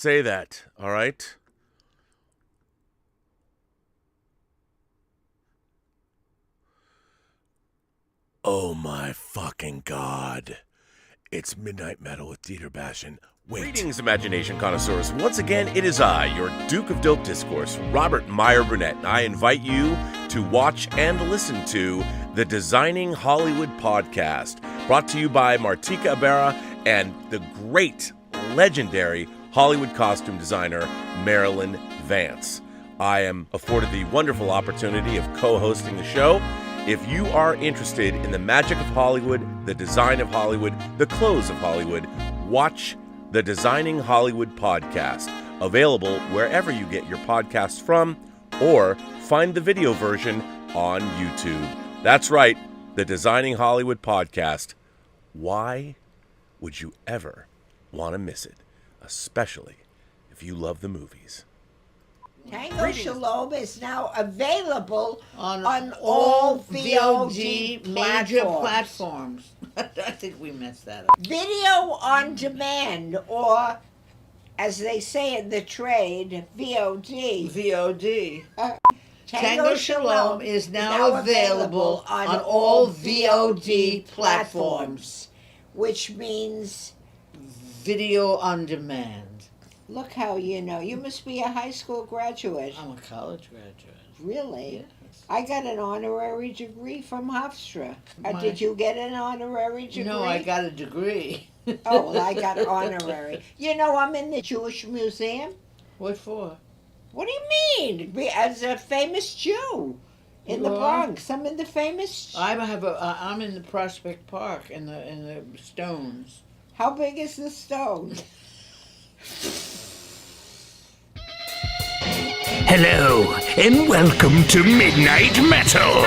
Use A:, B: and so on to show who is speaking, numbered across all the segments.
A: say that, all right? Oh my fucking God. It's Midnight Metal with Dieter Bastian. Wait. Greetings, imagination connoisseurs. Once again, it is I, your Duke of Dope Discourse, Robert Meyer Burnett, and I invite you to watch and listen to the Designing Hollywood podcast, brought to you by Martika Ibarra and the great, legendary Hollywood costume designer, Marilyn Vance. I am afforded the wonderful opportunity of co-hosting the show. If you are interested in the magic of Hollywood, the design of Hollywood, the clothes of Hollywood, watch the Designing Hollywood podcast, available wherever you get your podcasts from, or find the video version on YouTube. That's right, the Designing Hollywood podcast. Why would you ever want to miss it, especially if you love the movies?
B: Tango Shalom is now available on all VOD
C: major platforms. I think we messed that up.
B: Video on demand, or as they say in the trade, VOD.
C: VOD. Tango Shalom is now available on all VOD platforms,
B: which means
C: video on demand.
B: Look how you know. You must be a high school graduate.
C: I'm a college graduate.
B: Really?
C: Yes.
B: I got an honorary degree from Hofstra. Did you get an honorary degree?
C: No, I got a degree.
B: Oh, well, I got honorary. You know, I'm in the Jewish Museum.
C: What for?
B: What do you mean? As a famous Jew in the Bronx. I'm in the famous...
C: I'm in the Prospect Park in the Stones.
B: How big is the stone?
D: Hello, and welcome to Midnight Metal.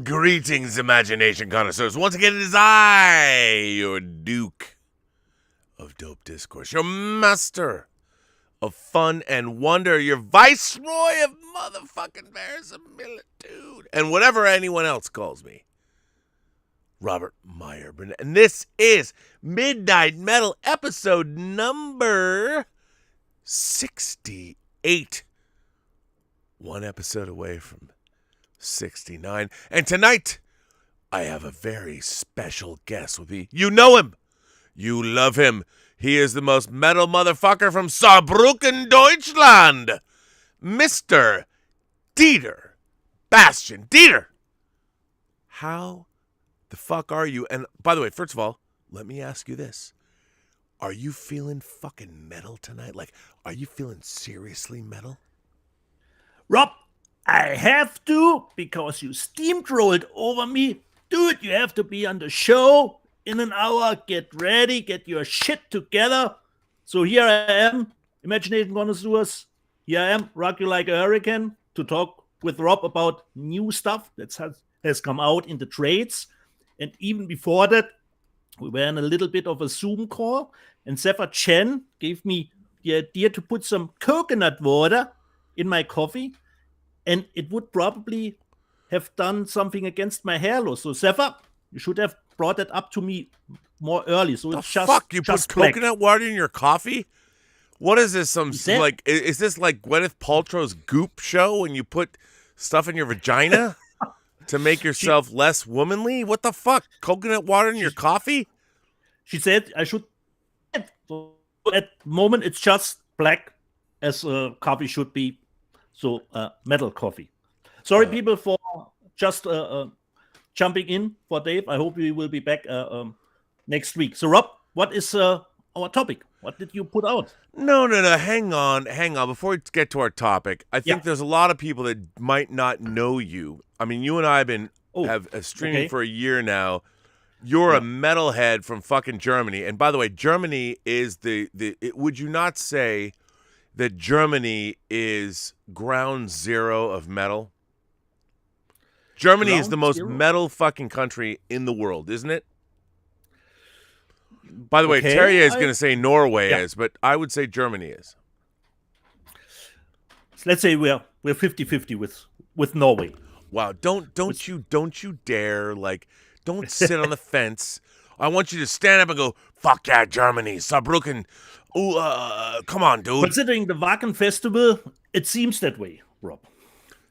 A: Greetings, imagination connoisseurs. Once again, it is I, your Duke of Dope Discourse, your master of fun and wonder, your viceroy of motherfucking verisimilitude, and whatever anyone else calls me, Robert Meyer Burnett. And this is Midnight Metal episode number 68. One episode away from 69. And tonight, I have a very special guest with me. You know him. You love him. He is the most metal motherfucker from Saarbrücken, Deutschland. Mr. Dieter Bastian. Dieter, how the fuck are you? And by the way, first of all, let me ask you this. Are you feeling fucking metal tonight? Like, are you feeling seriously metal?
D: Rob, I have to, because you steamrolled over me. Dude, you have to be on the show in an hour. Get ready, get your shit together. So here I am, Imagination Connoisseurs. Here I am, rock you like a hurricane, to talk with Rob about new stuff that has come out in the trades. And even before that, we were in a little bit of a Zoom call, and Zephyr Chen gave me the idea to put some coconut water in my coffee. And it would probably have done something against my hair loss. So, Zephyr, you should have brought that up to me more early. So it's just
A: fuck? You
D: just
A: put coconut water in your coffee? What is this? Is this like Gwyneth Paltrow's Goop show when you put stuff in your vagina to make yourself less womanly? What the fuck? Coconut water in your coffee?
D: She said I should. At the moment, it's just black, as coffee should be. So, metal coffee. Sorry, people, for just jumping in for Dave. I hope we will be back next week. So, Rob, what is our topic. What did you put out?
A: No. Hang on. Before we get to our topic, I think there's a lot of people that might not know you. I mean, you and I have streaming for a year now. You're a metalhead from fucking Germany, and by the way, Germany is would you not say that Germany is ground zero of metal? Germany is the most metal fucking country in the world, isn't it? By the way, Terje is going to say Norway is, but I would say Germany is.
D: Let's say we're 50-50 with Norway.
A: Wow, don't you dare, like, don't sit on the fence. I want you to stand up and go, fuck yeah, Germany, Saarbrücken. Ooh, come on, dude.
D: Considering the Wacken Festival, it seems that way, Rob.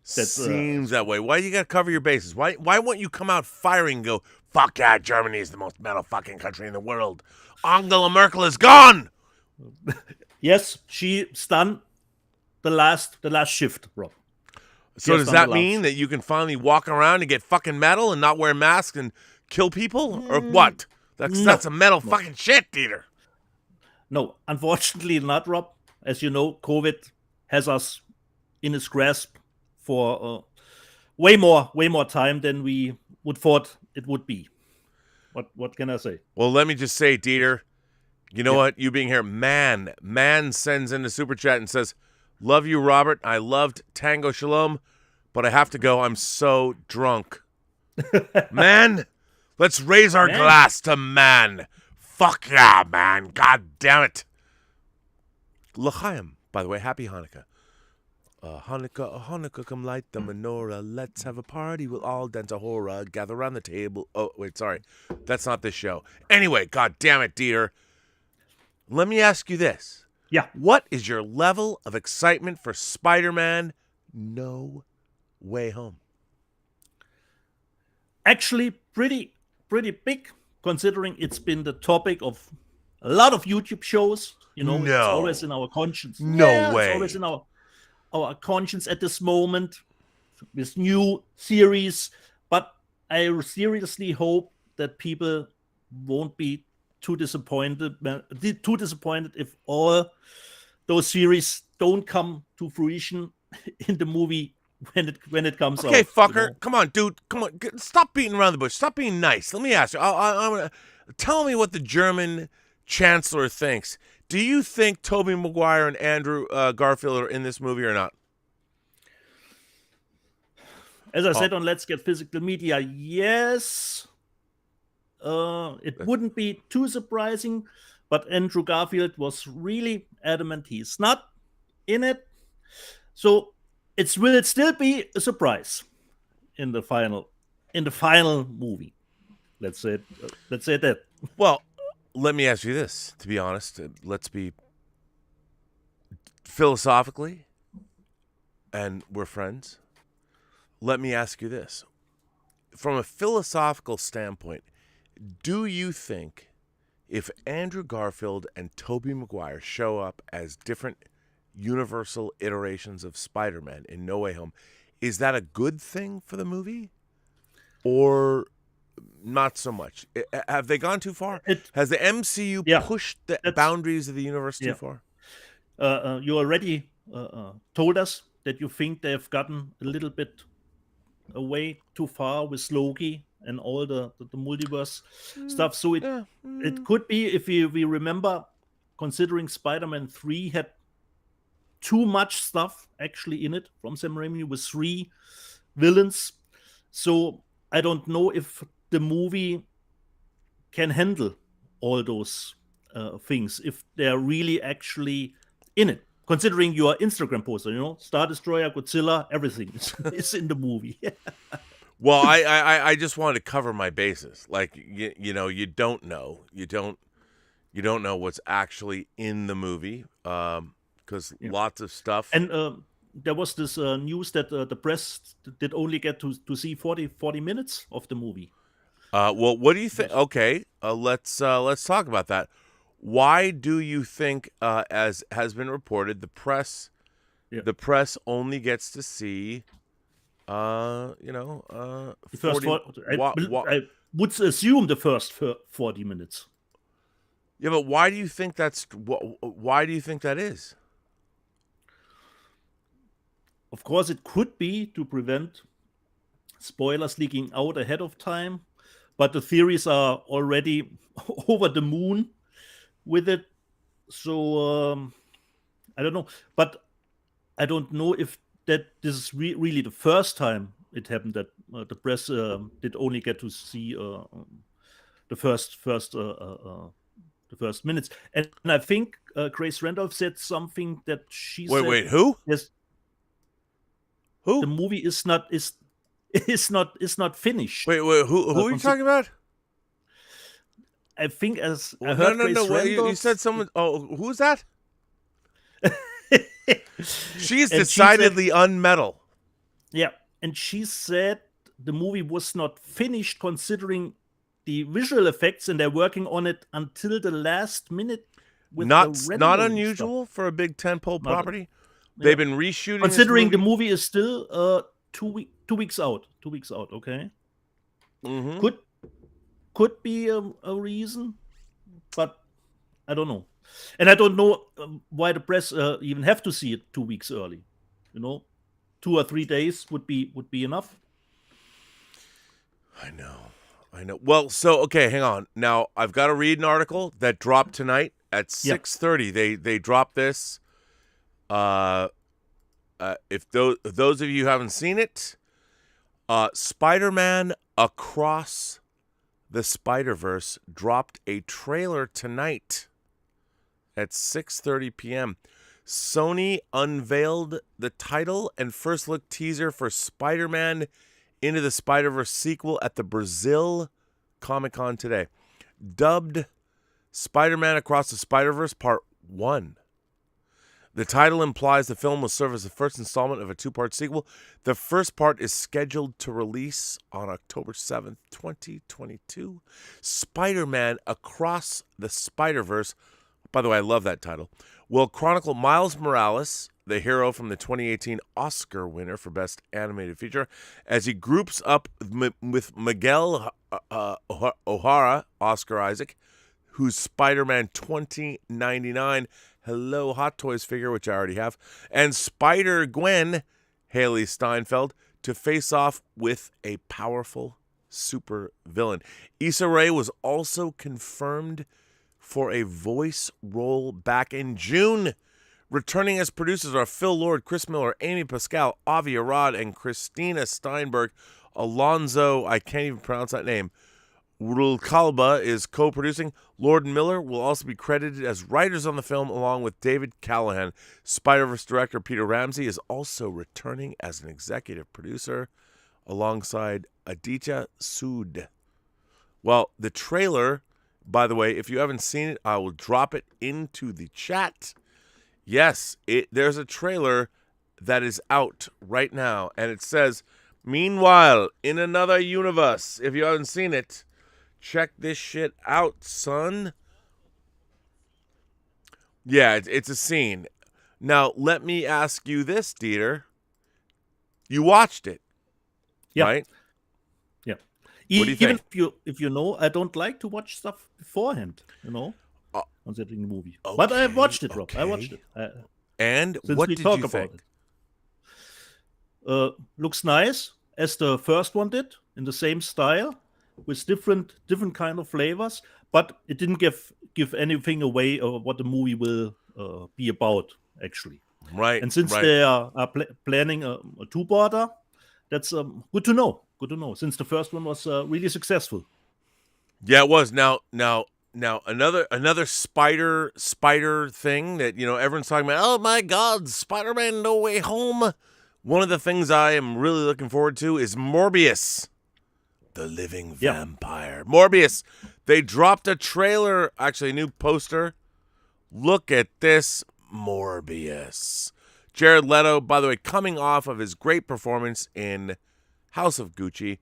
A: Seems that way. Why you got to cover your bases? Why won't you come out firing and go, fuck yeah, Germany is the most metal fucking country in the world. Angela Merkel is gone.
D: Yes, she's done the last shift, Rob.
A: So does that mean that you can finally walk around and get fucking metal and not wear masks and kill people? Or what? That's a metal fucking shit, Dieter.
D: No, unfortunately not, Rob. As you know, COVID has us in its grasp for way more time than we would thought it would be. What can I say?
A: Well, let me just say, Dieter, you know what? You being here, man sends in the super chat and says, love you, Robert. I loved Tango Shalom, but I have to go. I'm so drunk. Man, let's raise our glass to man. Fuck yeah, man. God damn it. L'chaim, by the way, happy Hanukkah. Hanukkah, come light the menorah. Let's have a party. We'll all dance a hora. Gather around the table. Oh, wait, sorry. That's not this show. Anyway, god damn it, Dieter. Let me ask you this.
D: Yeah.
A: What is your level of excitement for Spider-Man No Way Home?
D: Actually, pretty big, considering it's been the topic of a lot of YouTube shows. You know, It's always in our conscience.
A: No way.
D: It's always in our conscience at this moment with new series. But I seriously hope that people won't be too disappointed if all those series don't come to fruition in the movie when it comes out.
A: Okay, fucker.
D: You know?
A: Come on, dude. Come on. Stop beating around the bush. Stop being nice. Let me ask you. Tell me what the German chancellor thinks. Do you think Tobey Maguire and Andrew Garfield are in this movie or not?
D: As I said on Let's Get Physical Media, yes. It wouldn't be too surprising, but Andrew Garfield was really adamant he's not in it. So will it still be a surprise in the final movie? Let's say that.
A: Well, let me ask you this, to be honest. Let's be philosophically, and we're friends. Let me ask you this. From a philosophical standpoint, do you think if Andrew Garfield and Tobey Maguire show up as different universal iterations of Spider-Man in No Way Home, is that a good thing for the movie? Or not so much? Have they gone too far? Has the MCU pushed the boundaries of the universe too far?
D: You already told us that you think they've gotten a little bit away too far with Loki and all the multiverse stuff. So it could be, if we remember, considering Spider-Man 3 had too much stuff actually in it from Sam Raimi with 3 villains. So I don't know if the movie can handle all those things, if they're really actually in it. Considering your Instagram poster, Star Destroyer, Godzilla, everything is in the movie.
A: Well, I just wanted to cover my bases. Like, you don't know. You don't know what's actually in the movie, because lots of stuff.
D: And there was this news that the press did only get to see 40 minutes of the movie.
A: Well, what do you think? Okay, let's talk about that. Why do you think, as has been reported, the press only gets to see, 40,
D: I would assume the first 40 minutes.
A: Yeah, but why do you think why do you think that is?
D: Of course, it could be to prevent spoilers leaking out ahead of time, but the theories are already over the moon with it. So I don't know, but I don't know if that this is really the first time it happened that the press did only get to see the first minutes. And I think Grace Randolph said something that she said.
A: Wait, who?
D: Yes,
A: Who?
D: the movie is not finished.
A: Wait, who are you talking about?
D: I think as I heard Grace
A: no.
D: Randolph,
A: You said someone. Oh, who's that? She's
D: And
A: decidedly unmetal.
D: yeah, and she said the movie was not finished considering the visual effects, and they're working on it until the last minute. With
A: Not
D: the rendering
A: unusual for a big tentpole
D: Not-
A: property. They've been reshooting.
D: considering
A: this
D: the movie is still 2 weeks out. 2 weeks out. Okay,
A: movie.
D: could be a reason, but I don't know. And I don't know why the press even have to see it 2 weeks early. 2 or 3 days would be enough.
A: I know. Well, so okay, hang on. Now I've got to read an article that dropped tonight at 6:30. They dropped this. If those of you who haven't seen it, Spider-Man Across the Spider-Verse dropped a trailer tonight at 6:30 p.m. Sony unveiled the title and first look teaser for Spider-Man Into the Spider-Verse sequel at the Brazil Comic-Con today. Dubbed Spider-Man Across the Spider-Verse Part 1. The title implies the film will serve as the first installment of a 2-part sequel. The first part is scheduled to release on October 7th, 2022. Spider-Man Across the Spider-Verse, by the way, I love that title, will chronicle Miles Morales, the hero from the 2018 Oscar winner for Best Animated Feature, as he groups up with Miguel O'Hara, Oscar Isaac, who's Spider-Man 2099, Hello Hot Toys figure, which I already have, and Spider-Gwen, Haley Steinfeld, to face off with a powerful super villain. Issa Rae was also confirmed for a voice role back in June. Returning as producers are Phil Lord, Chris Miller, Amy Pascal, Avi Arad, and Christina Steinberg. Alonzo, I can't even pronounce that name, Rubalcaba is co-producing. Lord and Miller will also be credited as writers on the film, along with David Callahan. Spider-Verse director Peter Ramsey is also returning as an executive producer, alongside Aditya Sood. Well, the trailer, by the way, if you haven't seen it, I will drop it into the chat. Yes, there's a trailer that is out right now, and it says, "Meanwhile, in another universe." If you haven't seen it, check this shit out, son. Yeah, it's a scene. Now, let me ask you this, Dieter. You watched it, right?
D: Yeah.
A: What do you
D: Even
A: think?
D: if you know, I don't like to watch stuff beforehand, considering the movie. But I watched it, Rob. I watched it.
A: And
D: Since
A: what
D: we
A: did
D: talk
A: you
D: about
A: think?
D: it. Looks nice, as the first one did, in the same style, with different kind of flavors, but it didn't give anything away of what the movie will be about, actually.
A: Right.
D: And since
A: right.
D: they are planning a two-parter, that's good to know. Good to know, since the first one was really successful.
A: Yeah, it was. Now another spider thing that everyone's talking about. Oh my God, Spider-Man No Way Home. One of the things I am really looking forward to is Morbius, the living vampire. Morbius. They dropped a trailer, actually a new poster. Look at this Morbius. Jared Leto, by the way, coming off of his great performance in House of Gucci,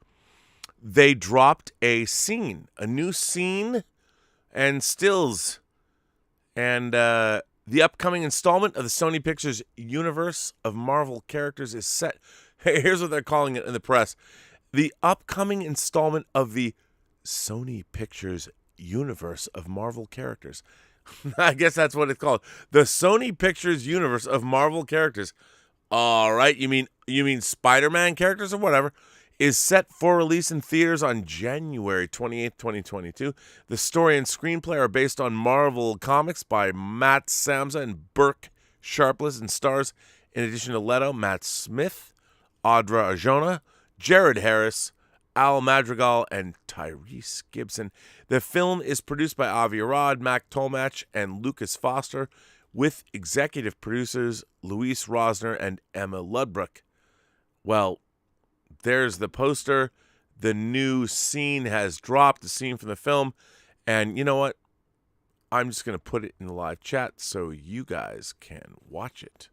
A: they dropped a new scene and stills. And the upcoming installment of the Sony Pictures universe of Marvel characters is set. Here's what they're calling it in the press. The upcoming installment of the Sony Pictures universe of Marvel characters. I guess that's what it's called. The Sony Pictures universe of Marvel characters. All right, you mean Spider-Man characters or whatever, is set for release in theaters on January 28th, 2022. The story and screenplay are based on Marvel comics by Matt Samsa and Burke Sharpless, and stars, in addition to Leto, Matt Smith, Audra Arjona, Jared Harris, Al Madrigal, and Tyrese Gibson. The film is produced by Avi Arad, Mac Tolmach, and Lucas Foster, with executive producers Luis Rosner and Emma Ludbrook. Well, there's the poster. The new scene has dropped, the scene from the film. And you know what? I'm just going to put it in the live chat so you guys can watch it.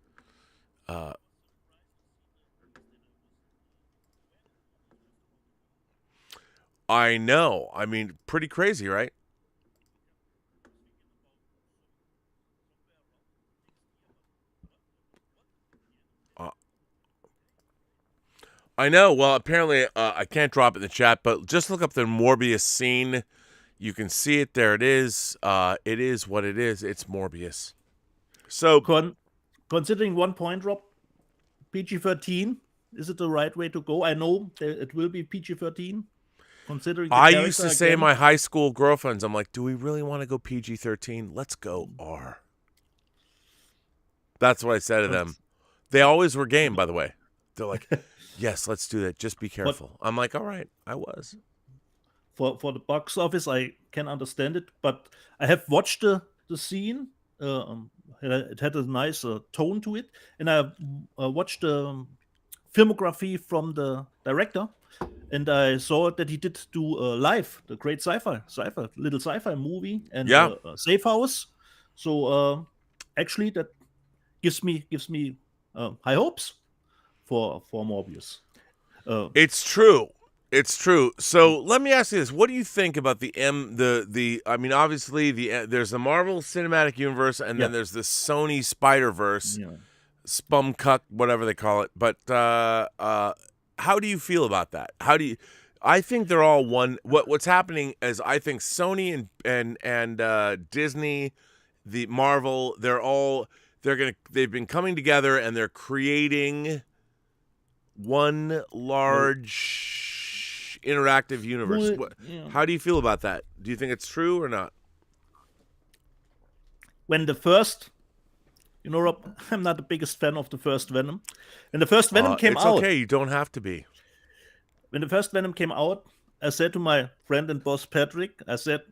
A: I know. I mean, pretty crazy, right? I know. Well, apparently I can't drop it in the chat, but just look up the Morbius scene. You can see it. There it is. It is what it is. It's Morbius. So,
D: considering one point, Rob, PG-13, is it the right way to go? I know it will be PG-13. Considering
A: I used to say to my high school girlfriends, I'm like, do we really want to go PG-13? Let's go R. That's what I said to them. They always were game, by the way. They're like, yes, let's do that. Just be careful. I'm like, all right, I was.
D: For the box office, I can understand it, but I have watched the scene. It had a nice tone to it, and I watched the filmography from the director, and I saw that he did do Live, the great little sci-fi movie, and Safe House. So actually, that gives me high hopes for Morbius.
A: It's true. It's true. So let me ask you this: what do you think about the I mean, obviously there's the Marvel Cinematic Universe, and then there's the Sony Spider-Verse, Spumcuck, whatever they call it. But how do you feel about that? I think they're all one. What's happening is, I think Sony and Disney, the Marvel, they've been coming together, and they're creating one large interactive universe. How do you feel about that? Do you think it's true or not?
D: When the first, Rob, I'm not the biggest fan of the first Venom. When the first Venom came out,
A: it's okay. You don't have to be.
D: When the first Venom came out, I said to my friend and boss Patrick, I said,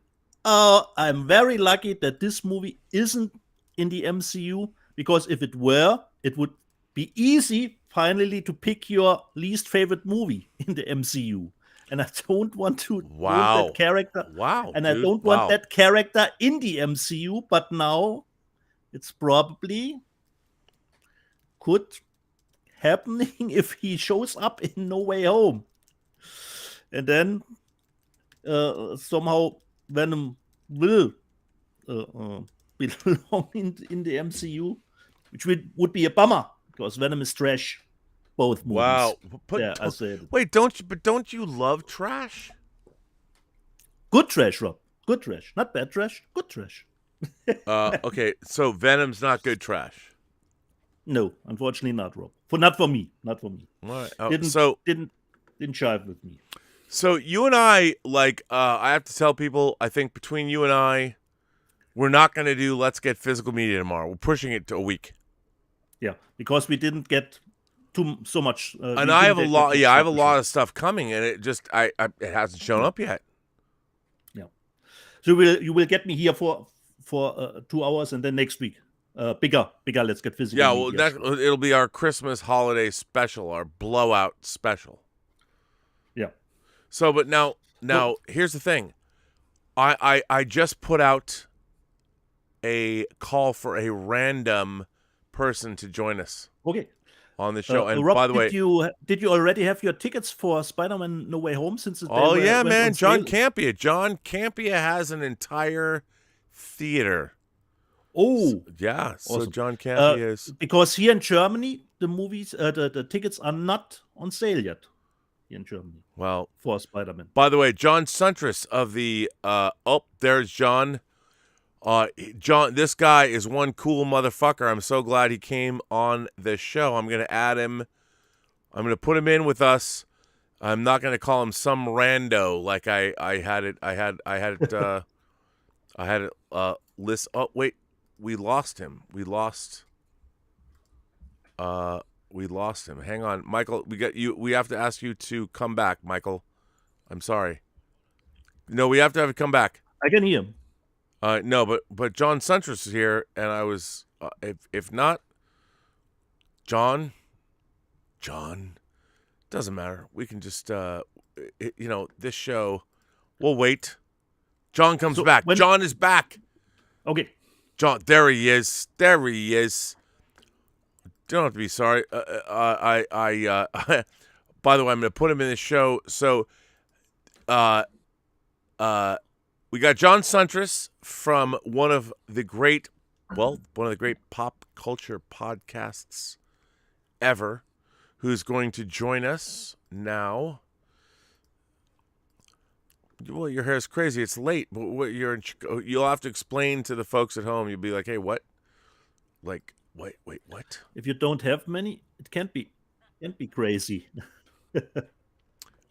D: "Oh, I'm very lucky that this movie isn't in the MCU, because if it were, it would be easy finally to pick your least favorite movie in the MCU. And I don't want to own that character. And I don't want that character in the MCU, but now it's probably could happening if he shows up in No Way Home. And then somehow Venom will belong in the MCU, which would be a bummer, because Venom is trash. Both movies.
A: Wow.
D: I said.
A: Wait, don't you love trash?
D: Good trash, Rob. Good trash. Not bad trash. Good trash.
A: Okay, so Venom's not good trash.
D: No, unfortunately not, Rob. Not for me. Not for me.
A: All right.
D: Didn't jive with me.
A: So you and I, I have to tell people, I think between you and I, we're not going to do Let's Get Physical Media tomorrow. We're pushing it to a week.
D: Yeah, because we didn't get so much.
A: And I have a lot. Yeah, I have a lot of stuff coming, and it just it hasn't shown up yet.
D: Yeah. So you will get me here for 2 hours, and then next week, bigger. Let's Get Physical.
A: Yeah, well, it'll be our Christmas holiday special, our blowout special.
D: Yeah.
A: So, but now here's the thing. I just put out a call for a random person to join us.
D: Okay.
A: On the show. And
D: Rob,
A: by the way,
D: did you already have your tickets for Spider-Man No Way Home since the
A: Oh yeah, man, John Campea. John Campea has an entire theater.
D: Oh,
A: yeah.
D: Awesome.
A: So John Campea is,
D: because here in Germany the movies, the tickets are not on sale yet. here in Germany
A: Well,
D: for Spider-Man.
A: by the way, John Suntress of the there's John. John, this guy is one cool motherfucker. I'm so glad he came on the show. I'm gonna add him. I'm gonna put him in with us. I'm not gonna call him some rando like I had it. I had it list. Oh wait, we lost him. We lost him. Hang on, Michael. We got you. We have to ask you to come back, Michael. I'm sorry. No, we have to have it come back.
D: I can hear him.
A: No, but John Suntress is here, and I was if not, John, doesn't matter. We can just this show, we'll wait. John comes back. John is back.
D: Okay.
A: John, there he is. There he is. Don't have to be sorry. By the way, I'm going to put him in the show. So, we got John Suntress from one of the great pop culture podcasts ever, who's going to join us now. Well, your hair is crazy. It's late. You'll have to explain to the folks at home. You'll be like, "Hey, what? Like, wait, what?"
D: If you don't have many, it can't be crazy.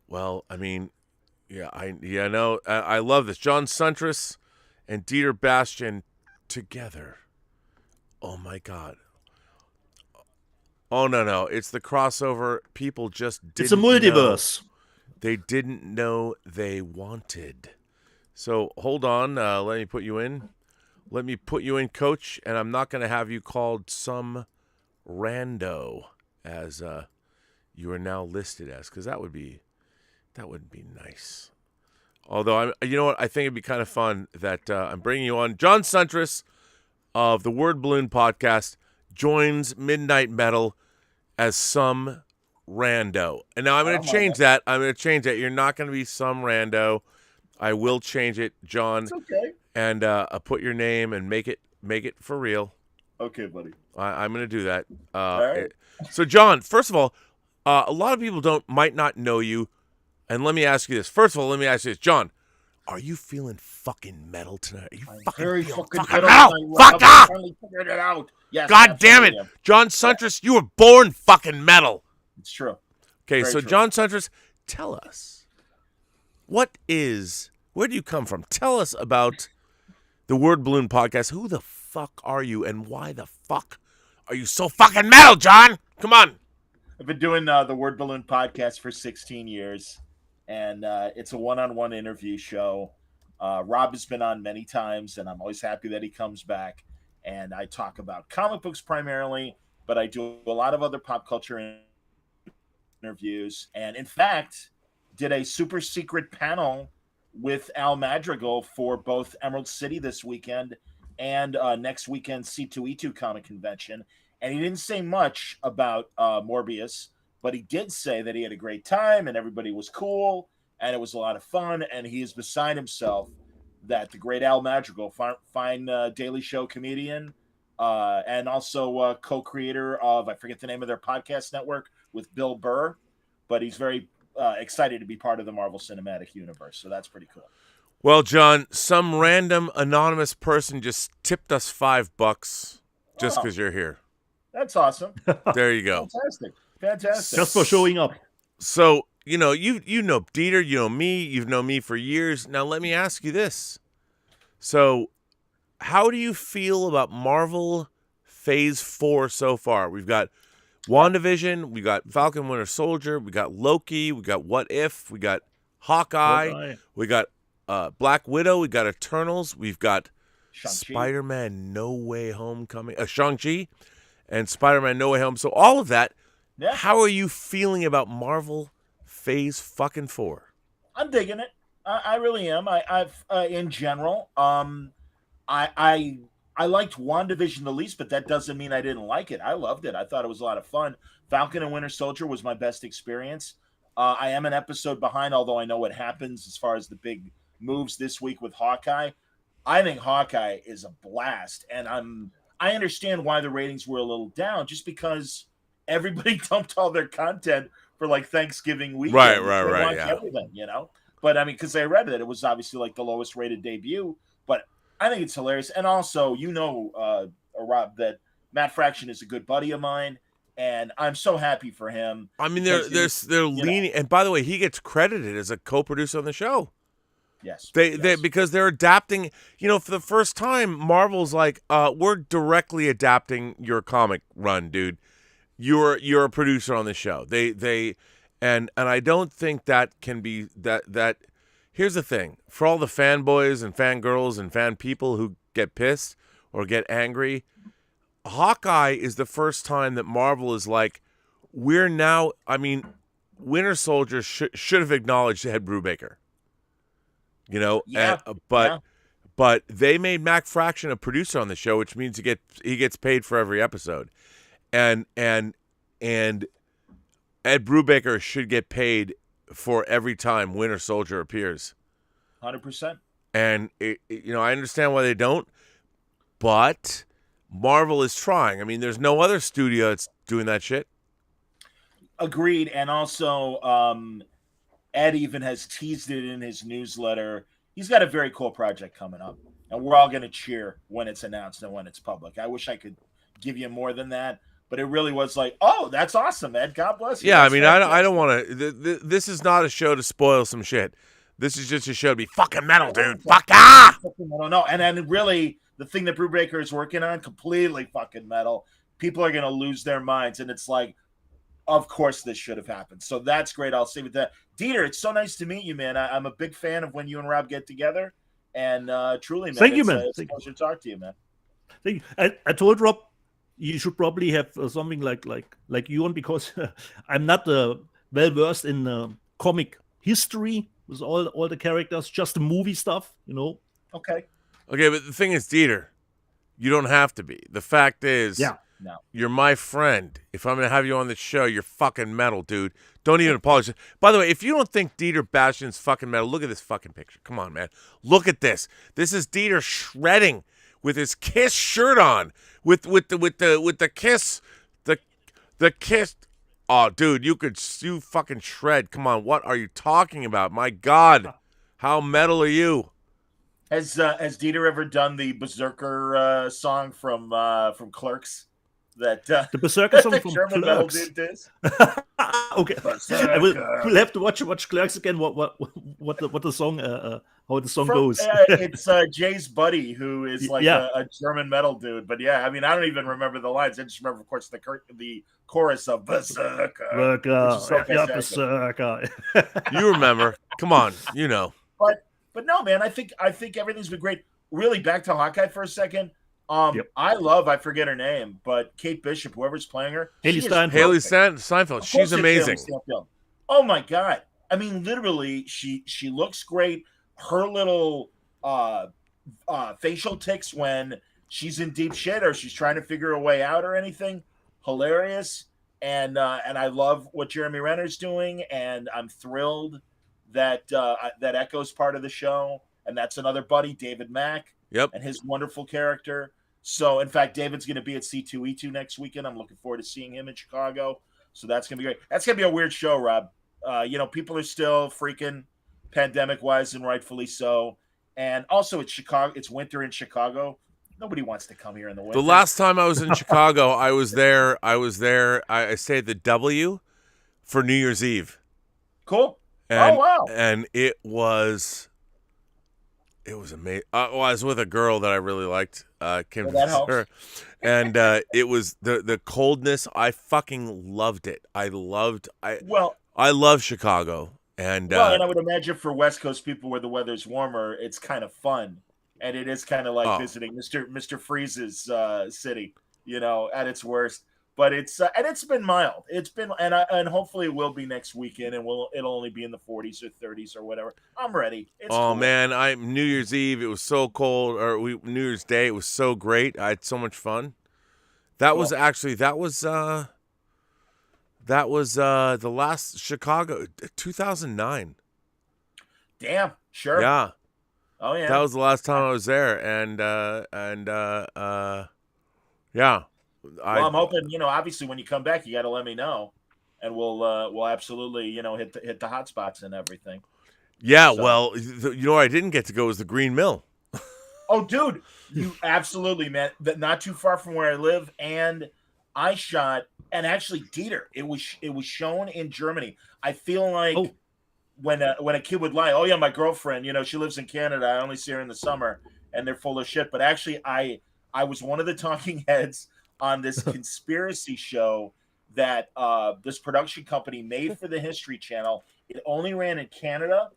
A: Well, I mean, no, I love this. John Suntress and Dieter Bastian together. Oh my God. Oh no, it's the crossover people just didn't
D: It's a multiverse.
A: They didn't know they wanted. So hold on, let me put you in. Let me put you in, Coach, and I'm not going to have you called some rando as you are now listed as, because that wouldn't be nice. Although, you know what? I think it'd be kind of fun that I'm bringing you on. John Suntress of the Word Balloon podcast joins Midnight Metal as some rando. And now I'm going to change that. You're not going to be some rando. I will change it, John.
E: It's okay.
A: And put your name and make it for real.
E: Okay, buddy.
A: I'm going to do that.
E: All right.
A: So, John, first of all, a lot of people might not know you. And let me ask you this. First of all, John, are you feeling fucking metal tonight? Are you
E: Very
A: fucking
E: metal.
A: metal? Fuck off!
E: Figured it out. Yes,
A: God damn it. John Suntress, you were born fucking metal.
E: It's true.
A: Okay,
E: Very
A: so
E: true.
A: John Suntress, tell us, where do you come from? Tell us about the Word Balloon podcast. Who the fuck are you, and why the fuck are you so fucking metal, John? Come on.
E: I've been doing the Word Balloon podcast for 16 years, and it's a one-on-one interview show. Rob has been on many times, and I'm always happy that he comes back. And I talk about comic books primarily, but I do a lot of other pop culture interviews. And in fact, did a super secret panel with Al Madrigal for both Emerald City this weekend and next weekend C2E2 comic convention. And he didn't say much about Morbius, but he did say that he had a great time and everybody was cool and it was a lot of fun. And he is beside himself that the great Al Madrigal, fine Daily Show comedian, and also co-creator of, I forget the name of their podcast network with Bill Burr, but he's very excited to be part of the Marvel Cinematic Universe. So that's pretty cool.
A: Well, John, some random anonymous person just tipped us $5 just because you're here.
E: That's awesome.
A: There you go.
E: Fantastic.
D: Just for showing up.
A: So, you know Dieter, you know me, you've known me for years. Now let me ask you this. So, how do you feel about Marvel Phase 4 so far? We've got WandaVision, we got Falcon Winter Soldier, we got Loki, we got What If, we got Hawkeye. We got Black Widow, we got Eternals, we've got Spider-Man No Way Home coming, Shang-Chi, and Spider-Man No Way Home. So all of that, How are you feeling about Marvel Phase fucking 4?
E: I'm digging it. I really am. I've in general, I liked WandaVision the least, but that doesn't mean I didn't like it. I loved it. I thought it was a lot of fun. Falcon and Winter Soldier was my best experience. I am an episode behind, although I know what happens as far as the big moves this week with Hawkeye. I think Hawkeye is a blast, and I understand why the ratings were a little down, just because everybody dumped all their content for like Thanksgiving weekend.
A: Right,
E: They watch
A: yeah.
E: everything, you know. But I mean, because I read that it was obviously like the lowest rated debut, but I think it's hilarious. And also, Rob, that Matt Fraction is a good buddy of mine, and I'm so happy for him.
A: I mean, they're leaning, and by the way, he gets credited as a co-producer on the show.
E: Yes,
A: they because they're adapting. You know, for the first time, Marvel's like, we're directly adapting your comic run, dude. You're a producer on the show. And I don't think that can be that. Here's the thing: for all the fanboys and fangirls and fan people who get pissed or get angry, Hawkeye is the first time that Marvel is like, we're now. I mean, Winter Soldier should have acknowledged Ed Brubaker. You know, but they made Mac Fraction a producer on the show, which means he gets paid for every episode, and Ed Brubaker should get paid for every time Winter Soldier appears.
E: 100%.
A: And I understand why they don't, but Marvel is trying. I mean, there's no other studio that's doing that shit.
E: Agreed, and also. Ed even has teased it in his newsletter. He's got a very cool project coming up, and we're all going to cheer when it's announced and when it's public. I wish I could give you more than that, but it really was like, oh, that's awesome, Ed. God bless you.
A: Yeah,
E: That's
A: I mean, I don't want to. This is not a show to spoil some shit. This is just a show to be fucking metal, dude. Fuck ah!
E: No, and then really, the thing that Brubaker is working on, completely fucking metal. People are going to lose their minds, and it's like, of course this should have happened. So that's great. I'll say with that. Dieter, it's so nice to meet you, man. I'm a big fan of when you and Rob get together. And truly, man,
D: Thank you, man.
E: It's a pleasure to talk to you, man.
D: Thank you. I told Rob you should probably have something like you on, because I'm not well versed in comic history with all the characters, just the movie stuff, you know.
E: Okay,
A: but the thing is, Dieter, you don't have to be. The fact is,
E: no,
A: you're my friend. If I'm going to have you on the show, you're fucking metal, dude. Don't even apologize. By the way, if you don't think Dieter Bastian's fucking metal, look at this fucking picture. Come on, man. Look at this. This is Dieter shredding with his Kiss shirt on, with the Kiss, the Kiss. Oh, dude, you fucking shred. Come on, what are you talking about? My God, how metal are you?
E: Has Dieter ever done the Berserker song from Clerks? That
D: the Berserker song from
E: German
D: Clerks.
E: Metal dude does?
D: Okay, we'll have to watch Clerks again. What the song how the song goes.
E: It's Jay's buddy, who is like a German metal dude. But yeah, I mean, I don't even remember the lines. I just remember, of course, the chorus of Berserker.
D: Berserker.
E: You
A: remember? Come on, you know.
E: But no, man, I think everything's been great. Really, back to Hawkeye for a second. I forget her name, but Kate Bishop, whoever's playing her,
A: Haley Steinfeld. She's amazing.
E: Oh my God! I mean, literally, she looks great. Her little facial tics when she's in deep shit or she's trying to figure a way out or anything, hilarious. And I love what Jeremy Renner's doing, and I'm thrilled that Echo's part of the show, and that's another buddy, David Mack.
A: Yep.
E: And his wonderful character. So, in fact, David's going to be at C2E2 next weekend. I'm looking forward to seeing him in Chicago. So that's going to be great. That's going to be a weird show, Rob. People are still freaking pandemic-wise, and rightfully so. And also, it's Chicago. It's winter in Chicago. Nobody wants to come here in the winter.
A: The last time I was in Chicago, I was there. I stayed at the W for New Year's Eve.
E: Cool.
A: And,
E: oh, wow.
A: And it was amazing. I was with a girl that I really liked. Came
E: that helps.
A: Her, and it was the coldness. I fucking loved it. I love Chicago. And
E: and I would imagine for West Coast people where the weather's warmer, it's kind of fun, and it is kind of like visiting Mr. Freeze's city, at its worst. But it's been mild. It's been and hopefully it will be next weekend, and it'll only be in the 40s or 30s or whatever. I'm ready. It's cool.
A: Man, New Year's Eve it was so cold, or New Year's Day it was so great. I had so much fun. That was the last Chicago 2009.
E: Damn, sure.
A: Yeah.
E: Oh yeah.
A: That was the last time I was there, yeah.
E: Well, I'm hoping, obviously when you come back, you got to let me know. and we'll absolutely hit the hot spots and everything.
A: Yeah,
E: So.
A: well, where I didn't get to go was the Green Mill.
E: Oh, dude, you absolutely, man. Not too far from where I live, and I shot. And actually, Dieter, it was shown in Germany. I feel like when a kid would lie, oh yeah, my girlfriend, she lives in Canada. I only see her in the summer, and they're full of shit. But actually, I was one of the talking heads on this conspiracy show that this production company made for the History Channel. It only ran in Canada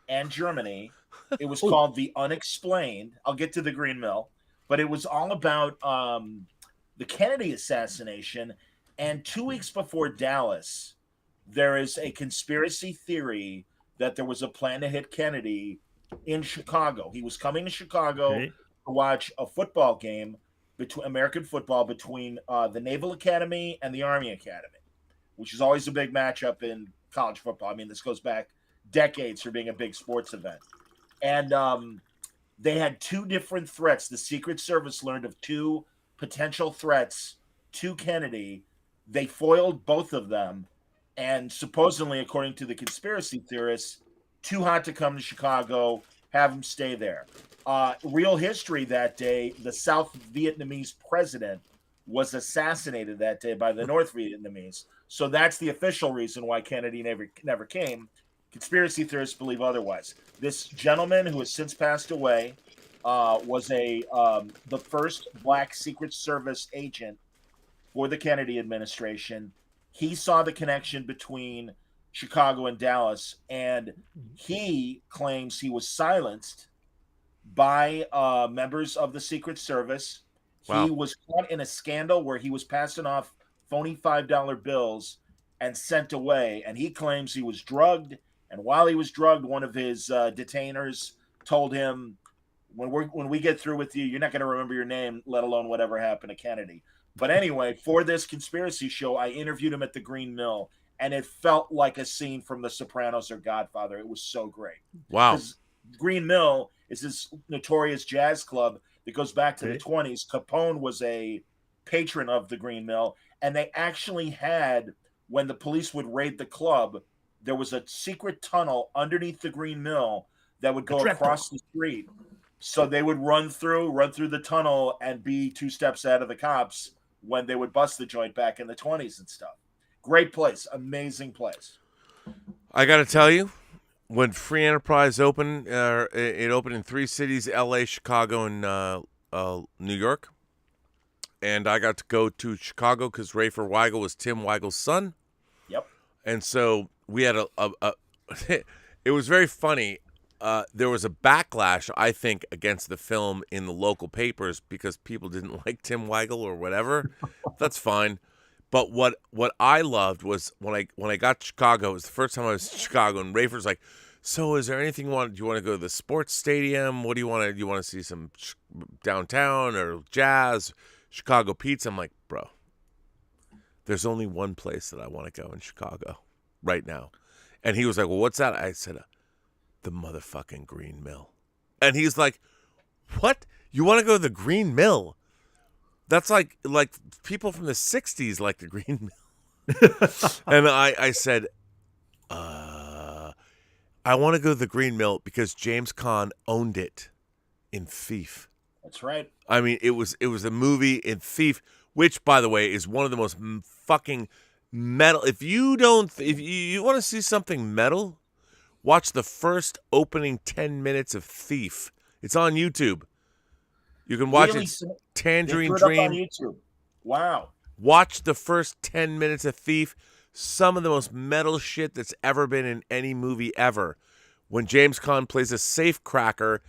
E: and Germany. It was called The Unexplained. I'll get to the Green Mill, but it was all about the Kennedy assassination. And 2 weeks before Dallas, there is a conspiracy theory that there was a plan to hit Kennedy in Chicago. He was coming to Chicago to watch a football game, American football, between the Naval Academy and the Army Academy, which is always a big matchup in college football. I mean, this goes back decades for being a big sports event. And they had 2 different threats. The Secret Service learned of 2 potential threats to Kennedy. They foiled both of them. And supposedly, according to the conspiracy theorists, too hot to come to Chicago, have him stay there. Real history that day, the South Vietnamese president was assassinated that day by the North Vietnamese. So that's the official reason why Kennedy never came. Conspiracy theorists believe otherwise. This gentleman, who has since passed away, was the first Black Secret Service agent for the Kennedy administration. He saw the connection between Chicago and Dallas, and he claims he was silenced by members of the Secret Service. Wow. He was caught in a scandal where he was passing off phony $5 bills and sent away, and he claims he was drugged. And while he was drugged, one of his detainers told him, when we get through with you, you're not going to remember your name, let alone whatever happened to Kennedy. But anyway, for this conspiracy show, I interviewed him at the Green Mill, and it felt like a scene from The Sopranos or Godfather. It was so great.
A: Wow.
E: Green Mill is this notorious jazz club that goes back to the 20s. Capone was a patron of the Green Mill, and they actually had, when the police would raid the club, there was a secret tunnel underneath the Green Mill that would go across the street. So they would run through the tunnel and be 2 steps out of the cops when they would bust the joint back in the 20s and stuff. Great place. Amazing place.
A: I got to tell you, when Free Enterprise opened, it opened in 3 cities, L.A., Chicago, and New York. And I got to go to Chicago because Rafer Weigel was Tim Weigel's son.
E: Yep.
A: And so we had it was very funny. There was a backlash, I think, against the film in the local papers because people didn't like Tim Weigel or whatever. That's fine. But what I loved was when I got to Chicago, it was the first time I was in Chicago, and Rafer's like, so is there anything do you want to go to the sports stadium? What do you want to, you want to see some downtown or jazz, Chicago pizza? I'm like, bro, there's only one place that I want to go in Chicago right now. And he was like, well, what's that? I said, the motherfucking Green Mill. And he's like, what? You want to go to the Green Mill? That's like people from the 60s like the Green Mill. And I said, I want to go to the Green Mill because James Caan owned it in Thief.
E: That's right.
A: I mean, it was a movie in Thief, which, by the way, is one of the most fucking metal. If you want to see something metal, watch the first opening 10 minutes of Thief. It's on YouTube. You can watch it. Tangerine Dream.
E: On YouTube. Wow.
A: Watch the first 10 minutes of Thief. Some of the most metal shit that's ever been in any movie ever. When James Caan plays a safe cracker,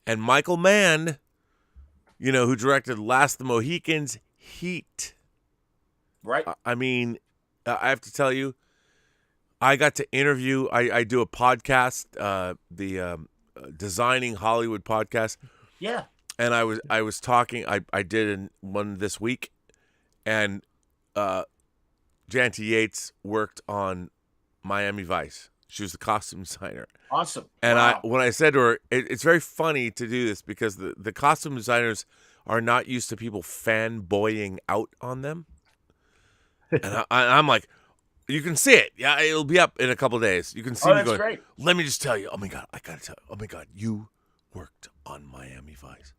A: and Michael Mann, who directed Last of the Mohicans, Heat.
E: Right.
A: I mean, I have to tell you, I got to interview. I do a podcast, the Designing Hollywood podcast.
E: Yeah.
A: And I was talking. I did one this week, and Janty Yates worked on Miami Vice. She was the costume designer.
E: Awesome.
A: And
E: wow.
A: when I said to her, it's very funny to do this because the costume designers are not used to people fanboying out on them. And I'm like, You can see it. Yeah, it'll be up in a couple of days. You can see
E: Oh,
A: me
E: that's
A: going,
E: great.
A: let me just tell you. Oh, my God. I got to tell you. Oh, my God. You worked on Miami Vice.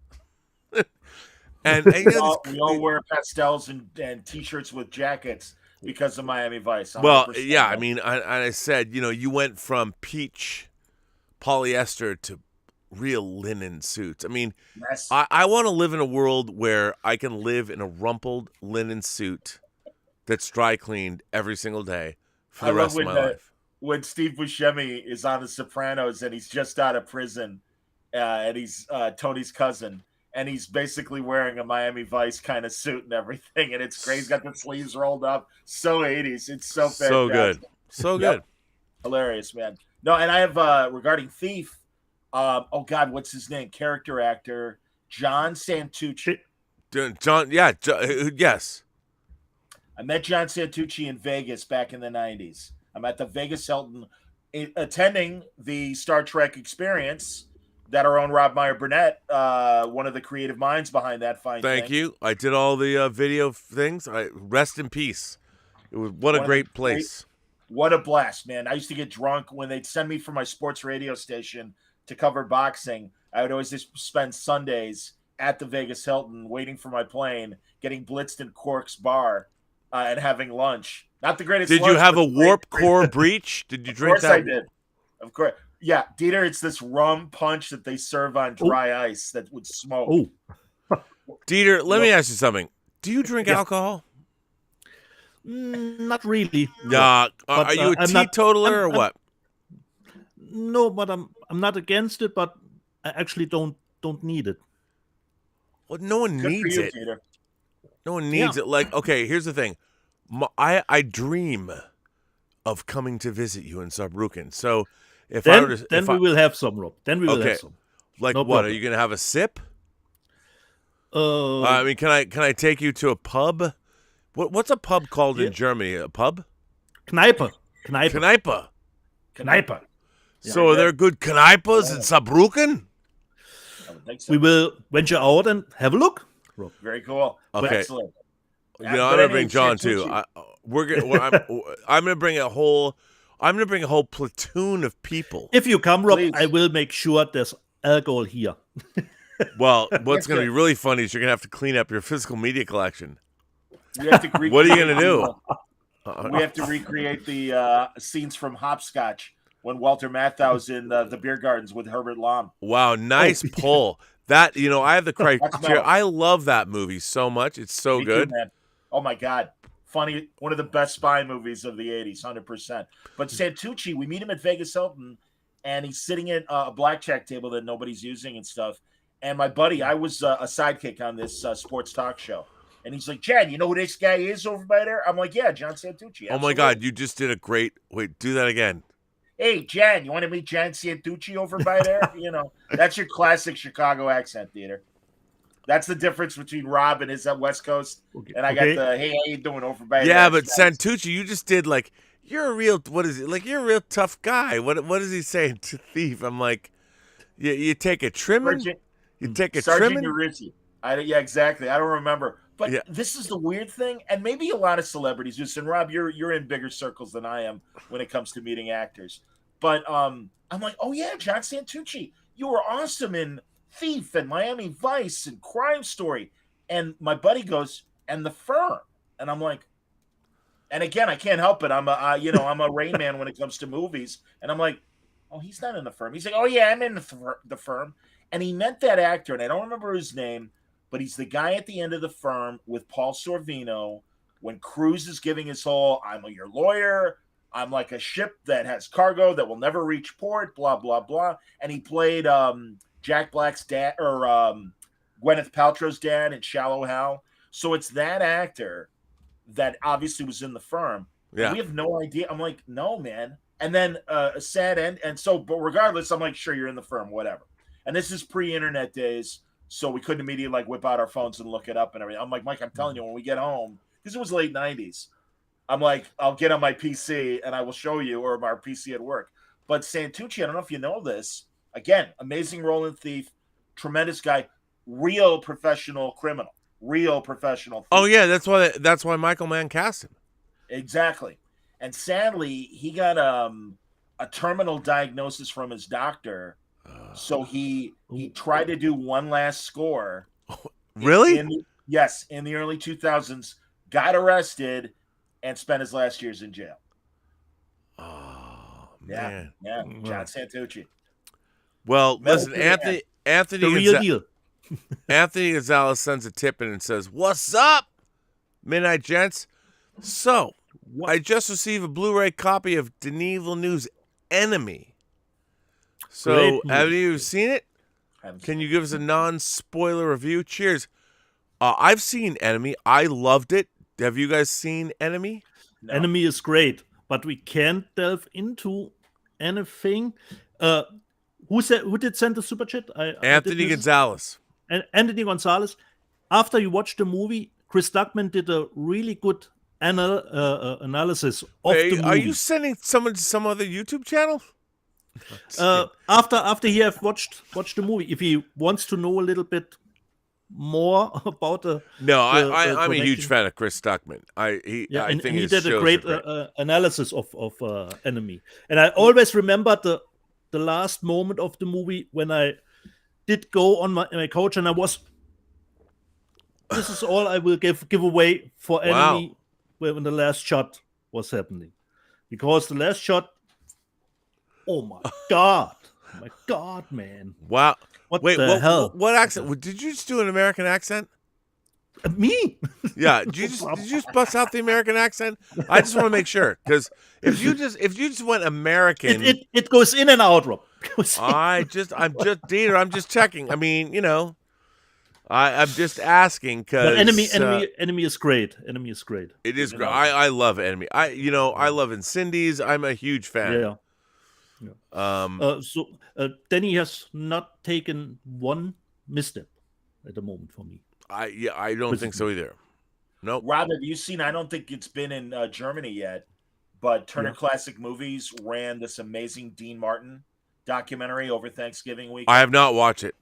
A: and
E: We all wear pastels and T-shirts with jackets because of Miami Vice.
A: Well,
E: 100%.
A: yeah, I mean, I said, you went from peach polyester to real linen suits. I mean,
E: Yes.
A: I want to live in a world where I can live in a rumpled linen suit that's dry cleaned every single day for the rest of my life.
E: When Steve Buscemi is on The Sopranos and he's just out of prison, and he's Tony's cousin, and he's basically wearing a Miami Vice kind of suit and everything, and it's great. He's got the sleeves rolled up. So 80s. It's so fantastic.
A: So good. So good.
E: Yep. Hilarious, man. No, and I have regarding Thief. Oh God, what's his name? Character actor John Santucci.
A: John, yeah, yes.
E: I met John Santucci in Vegas back in the 90s. I'm at the Vegas Hilton attending the Star Trek experience that our own Rob Meyer Burnett, one of the creative minds behind that fine thing.
A: Thank you. I did all the video things. Rest in peace. It was what a great place.
E: What a blast, man. I used to get drunk when they'd send me from my sports radio station to cover boxing. I would always just spend Sundays at the Vegas Hilton waiting for my plane, getting blitzed in Cork's bar, and having lunch. Not the greatest.
A: Did
E: lunch,
A: you have a
E: great,
A: warp core breach? Did you drink that?
E: Of course I did. Of course. Yeah, Dieter, it's this rum punch that they serve on dry ice that would smoke.
D: Oh,
A: Dieter, let me ask you something. Do you drink alcohol?
D: Not really.
A: Yeah. Are you a teetotaler or what?
D: No, but I'm not against it, but I actually don't need it.
A: Well, no one
E: Good
A: needs
E: for you,
A: it.
E: Dieter.
A: No one needs it. Like, okay, here's the thing. I dream of coming to visit you in Saarbrücken. So if I were to,
D: we will have some, Rob. Then we will have some.
A: Like
D: No
A: what?
D: problem.
A: Are you gonna have a sip? I mean, can I take you to a pub? What's a pub called in Germany? A pub?
D: Kneipe.
A: Kneipe. So are there good Kneipas in Saarbrücken?
E: I would think so.
D: We will venture out and have a look. Rob.
E: Very cool.
A: Okay.
E: Excellent.
A: I'm gonna bring John too. I'm gonna bring a whole platoon of people.
D: If you come, Rob,
E: Please.
D: I will make sure there's alcohol here.
A: Well, what's gonna be really funny is you're gonna have to clean up your physical media collection.
E: We have to
A: What are you gonna do?
E: We have to recreate the scenes from Hopscotch when Walter Matthau's in the beer gardens with Herbert Lom.
A: Wow, nice pull. That I have the criteria.
E: metal.
A: I love that movie so much. It's so
E: Me
A: good.
E: too, man. Oh my God. Funny, one of the best spy movies of the 80s, 100%. But Santucci, we meet him at Vegas Hilton, and he's sitting at a blackjack table that nobody's using and stuff. And my buddy, I was a sidekick on this sports talk show. And he's like, Jan, you know who this guy is over by there? I'm like, yeah, John Santucci.
A: Oh my God, you just did a great. Wait, do that again.
E: Hey, Jan, you want to meet Jan Santucci over by there? That's your classic Chicago accent, Theater. That's the difference between Rob and his West Coast.
D: Okay.
E: And I got the, hey, how you doing over by there?
A: Yeah, but Santucci, you just did like you're a real. What is it? Like you're a real tough guy. What is he saying to Thief? I'm like, you take a trimming. You take a
E: Sergeant
A: trimming.
E: Urici. Yeah, exactly. I don't remember. But this is the weird thing, and maybe a lot of celebrities do this. And Rob, you're in bigger circles than I am when it comes to meeting actors. But I'm like, oh yeah, John Santucci, you were awesome in Thief and Miami Vice and Crime Story. And my buddy goes, and The Firm. And I'm like, and again, I can't help it. I'm a Rain Man when it comes to movies. And I'm like, oh, he's not in The Firm. He's like, oh yeah, I'm in the Firm. And he meant that actor, and I don't remember his name, but he's the guy at the end of The Firm with Paul Sorvino when Cruz is giving his whole, I'm your lawyer, I'm like a ship that has cargo that will never reach port, blah, blah, blah. And he played Jack Black's dad, or Gwyneth Paltrow's dad in Shallow Hal. So it's that actor that obviously was in The Firm.
A: Yeah.
E: We have no idea. I'm like, no, man. And then a sad end. And so, but regardless, I'm like, sure, you're in The Firm, whatever. And this is pre-internet days. So we couldn't immediately whip out our phones and look it up and everything. I'm like, Mike, I'm telling you, when we get home, because it was late 90s, I'm like, I'll get on my PC and I will show you, or my PC at work. But Santucci, I don't know if you know this. Again, amazing role in Thief, tremendous guy, real professional criminal, real professional thief.
A: Oh yeah, that's why Michael Mann cast him.
E: Exactly. and sadly, he got a terminal diagnosis from his doctor. So he tried to do one last score.
A: Really?
E: Yes, in the early 2000s, got arrested, and spent his last years in jail.
A: Oh,
E: Yeah,
A: man.
E: yeah, John Santucci.
A: Well,
E: Metal
A: listen,
E: to the
A: Anthony
D: The real deal.
A: Anthony Gonzalez sends a tip in and says, "What's up, Midnight Gents? So, I just received a Blu-ray copy of Denis Villeneuve's Enemy. So,
D: Great
A: have
D: movie.
A: you seen it? Can you give us a non-spoiler review? Cheers. I've seen Enemy. I loved it. Have you guys seen Enemy?
E: No.
D: Enemy is great, but we can't delve into anything. Who did send the super chat?
A: Anthony Gonzalez.
D: Anthony Gonzalez. After you watched the movie, Chris Duckman did a really good analysis of the movie.
A: Are you sending someone to some other YouTube channel?
D: After he have watched the movie, if he wants to know a little bit more about
A: I'm a huge fan of Chris Duckman. I think
D: he
A: his
D: did a
A: shows
D: great
A: are great.
D: analysis of Enemy, and I always remember the last moment of the movie when I did go on my couch and I was, this is all I will give away for Enemy when the last shot was happening, because the last shot, oh my god, man!
A: Wow.
D: Wait, the hell?
A: What accent? Did you just do an American accent?
D: Me?
A: Yeah. Did you just bust out the American accent? I just want to make sure, because if you just went American,
D: it goes in and out, Rob.
A: I'm just Dieter. I'm just checking. I mean, I'm just asking because
D: Enemy is great. Enemy is great.
A: It is great. I love Enemy. I love Incendies. I'm a huge fan.
D: Yeah. So Danny has not taken one misstep at the moment for me.
A: I don't think so either. Nope.
E: Rob, have you seen? I don't think it's been in Germany yet, but Turner Classic Movies ran this amazing Dean Martin documentary over Thanksgiving week.
A: I have not watched it.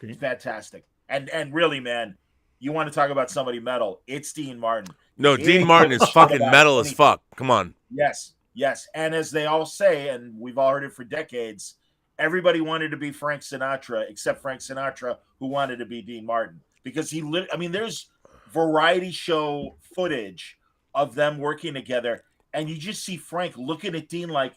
E: Okay. Fantastic, and really, man, you want to talk about somebody metal? It's Dean Martin.
A: No, Dean Martin is fucking metal as fuck. Come on.
E: Yes, and as they all say, and we've all heard it for decades, everybody wanted to be Frank Sinatra except Frank Sinatra, who wanted to be Dean Martin, because there's variety show footage of them working together, and you just see Frank looking at Dean like,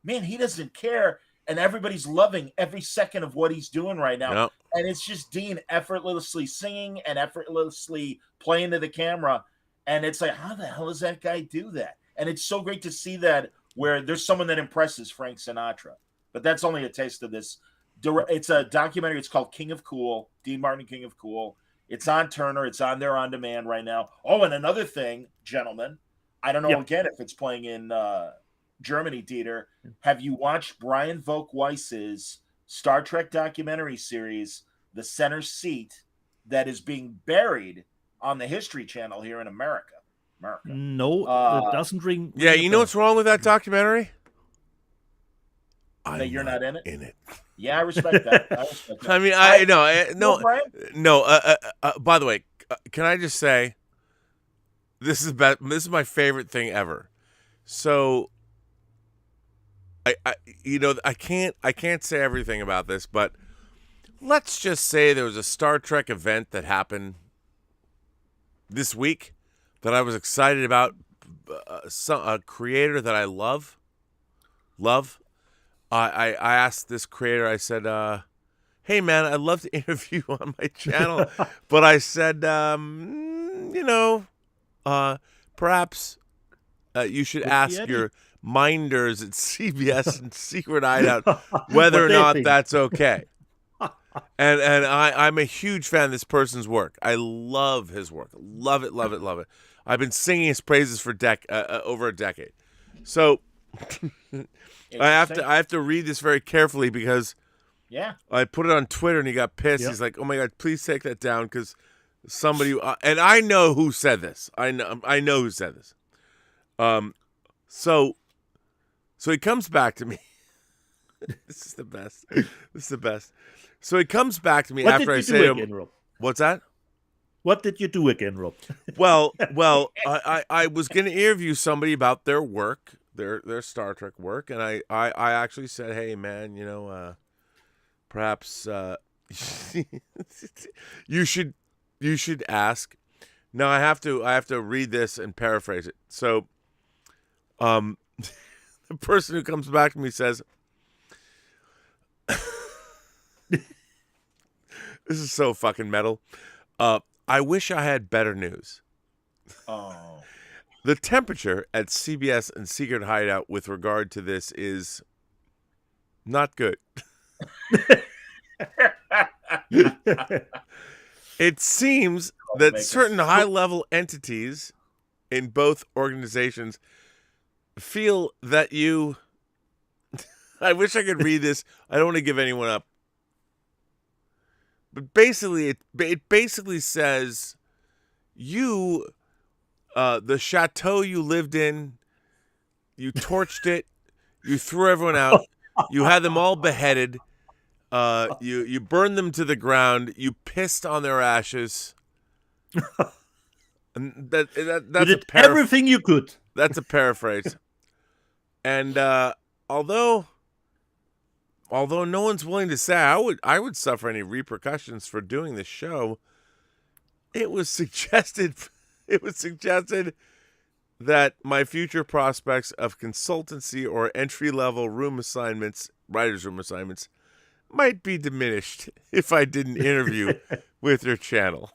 E: man, he doesn't care, and everybody's loving every second of what he's doing right now.
A: Yep.
E: And it's just Dean effortlessly singing and effortlessly playing to the camera, and it's like, how the hell does that guy do that? And it's so great to see that where there's someone that impresses Frank Sinatra. But that's only a taste of this. It's a documentary. It's called King of Cool, Dean Martin, King of Cool. It's on Turner. It's on there on demand right now. Oh, and another thing, gentlemen, I don't know again if it's playing in Germany, Dieter. Have you watched Brian Volk-Weiss's Star Trek documentary series, The Center Seat, that is being buried on the History Channel here in America?
D: No, it doesn't ring.
A: Yeah, you know what's wrong with that documentary?
E: That you're not in it.
A: In it.
E: Yeah, I respect that.
A: I mean, no. By the way, can I just say, this is my favorite thing ever. So, I can't say everything about this, but let's just say there was a Star Trek event that happened this week that I was excited about, a creator that I love. I asked this creator, I said, hey, man, I'd love to interview you on my channel. But I said, perhaps you should ask your minders at CBS and Secret Hideout whether or not that's okay. And I'm a huge fan of this person's work. I love his work. Love it. I've been singing his praises for over a decade. So I have to read this very carefully because I put it on Twitter and he got pissed. He's like, "Oh my God, please take that down," because somebody and I know who said this. I know who said this. So he comes back to me. This is the best. So he comes back to me after I say to him, "What's that?"
D: What did you do again, Rob?
A: Well, I was going to interview somebody about their work, their Star Trek work, and I actually said, hey man, perhaps you should ask. Now I have to read this and paraphrase it. So, the person who comes back to me says, "This is so fucking metal. I wish I had better news.
E: Oh.
A: The temperature at CBS and Secret Hideout with regard to this is not good. It seems that certain high-level entities in both organizations feel that you... I wish I could read this. I don't want to give anyone up. But basically, it basically says you, the chateau you lived in, you torched it, you threw everyone out, you had them all beheaded, you burned them to the ground, you pissed on their ashes. And that's
D: you did everything you could.
A: That's a paraphrase. And although no one's willing to say I would suffer any repercussions for doing this show, it was suggested that my future prospects of consultancy or entry-level writer's room assignments, might be diminished if I didn't interview with your channel.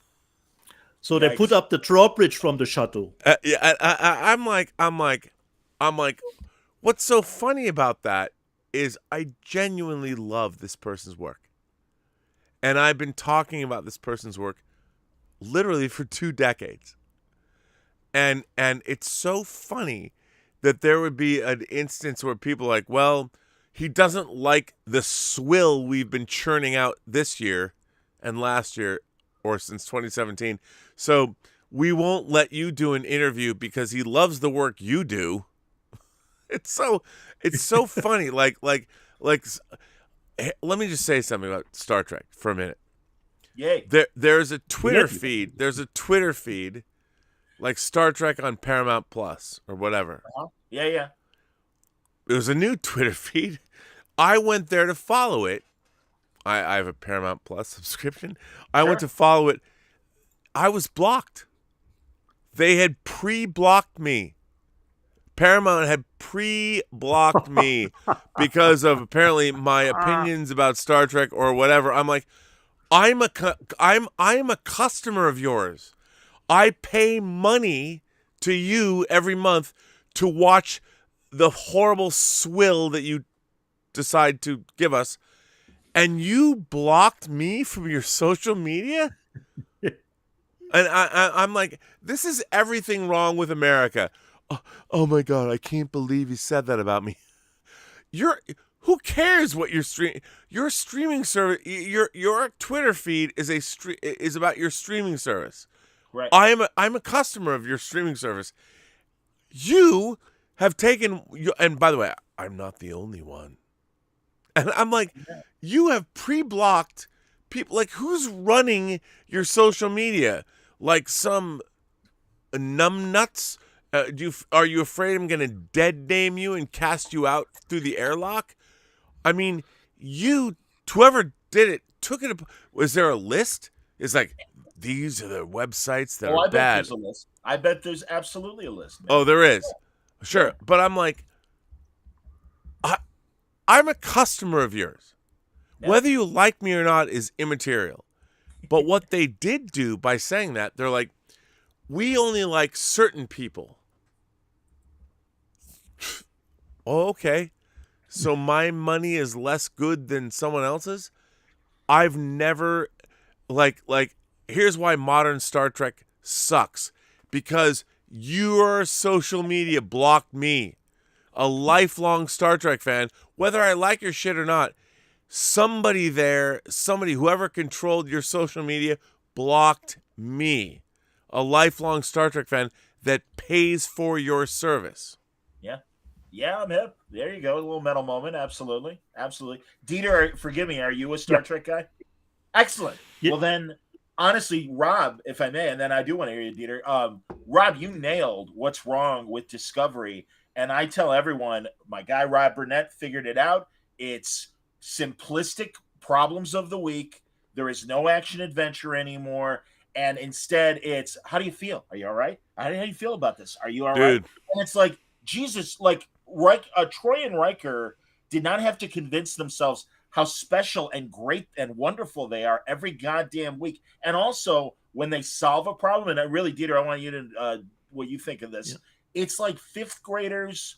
D: So they put up the drawbridge from the chateau.
A: I'm like, what's so funny about that is I genuinely love this person's work. And I've been talking about this person's work literally for 2 decades. And it's so funny that there would be an instance where people are like, well, he doesn't like the swill we've been churning out this year and last year or since 2017. So we won't let you do an interview because he loves the work you do. It's so funny. Like, let me just say something about Star Trek for a minute.
E: Yay.
A: There's a Twitter feed. There's a Twitter feed like Star Trek on Paramount Plus or whatever.
E: Uh-huh. Yeah.
A: It was a new Twitter feed. I went there to follow it. I have a Paramount Plus subscription. I went to follow it. I was blocked. They had pre-blocked me. Paramount had pre-blocked me because of apparently my opinions about Star Trek or whatever. I'm like, I'm a customer of yours. I pay money to you every month to watch the horrible swill that you decide to give us, and you blocked me from your social media? And I'm like, this is everything wrong with America. Oh my God, I can't believe you said that about me. Who cares what your streaming service, your Twitter feed is about your streaming service.
E: Right.
A: I'm a customer of your streaming service. You have taken, and by the way, I'm not the only one. And I'm like, you have pre-blocked people. Like, who's running your social media? Like some numbnuts? Are you afraid I'm going to dead name you and cast you out through the airlock? I mean, whoever did it, took it. Was there a list? It's like, these are the websites that are bad.
E: Bet there's a list. I bet there's absolutely a list. Man.
A: Oh, there is. Sure. But I'm like, I'm a customer of yours. Yeah. Whether you like me or not is immaterial. But what they did do by saying that, they're like, we only like certain people. Oh, okay. So my money is less good than someone else's? I've never, here's why modern Star Trek sucks. Because your social media blocked me, a lifelong Star Trek fan, whether I like your shit or not. Whoever controlled your social media blocked me, a lifelong Star Trek fan that pays for your service.
E: Yeah, I'm hip. There you go. A little metal moment. Absolutely. Dieter, forgive me. Are you a Star Trek guy? Excellent. Yeah. Well, then honestly, Rob, if I may, and then I do want to hear you, Dieter. Rob, you nailed what's wrong with Discovery. And I tell everyone, my guy Rob Burnett figured it out. It's simplistic problems of the week. There is no action adventure anymore. And instead, it's, how do you feel? Are you all right? How do you feel about this? Are you all right? And it's like, Jesus, like, Troy and Riker did not have to convince themselves how special and great and wonderful they are every goddamn week. And also, when they solve a problem, and I really, Dieter, I want you to, what you think of this. Yeah. It's like fifth graders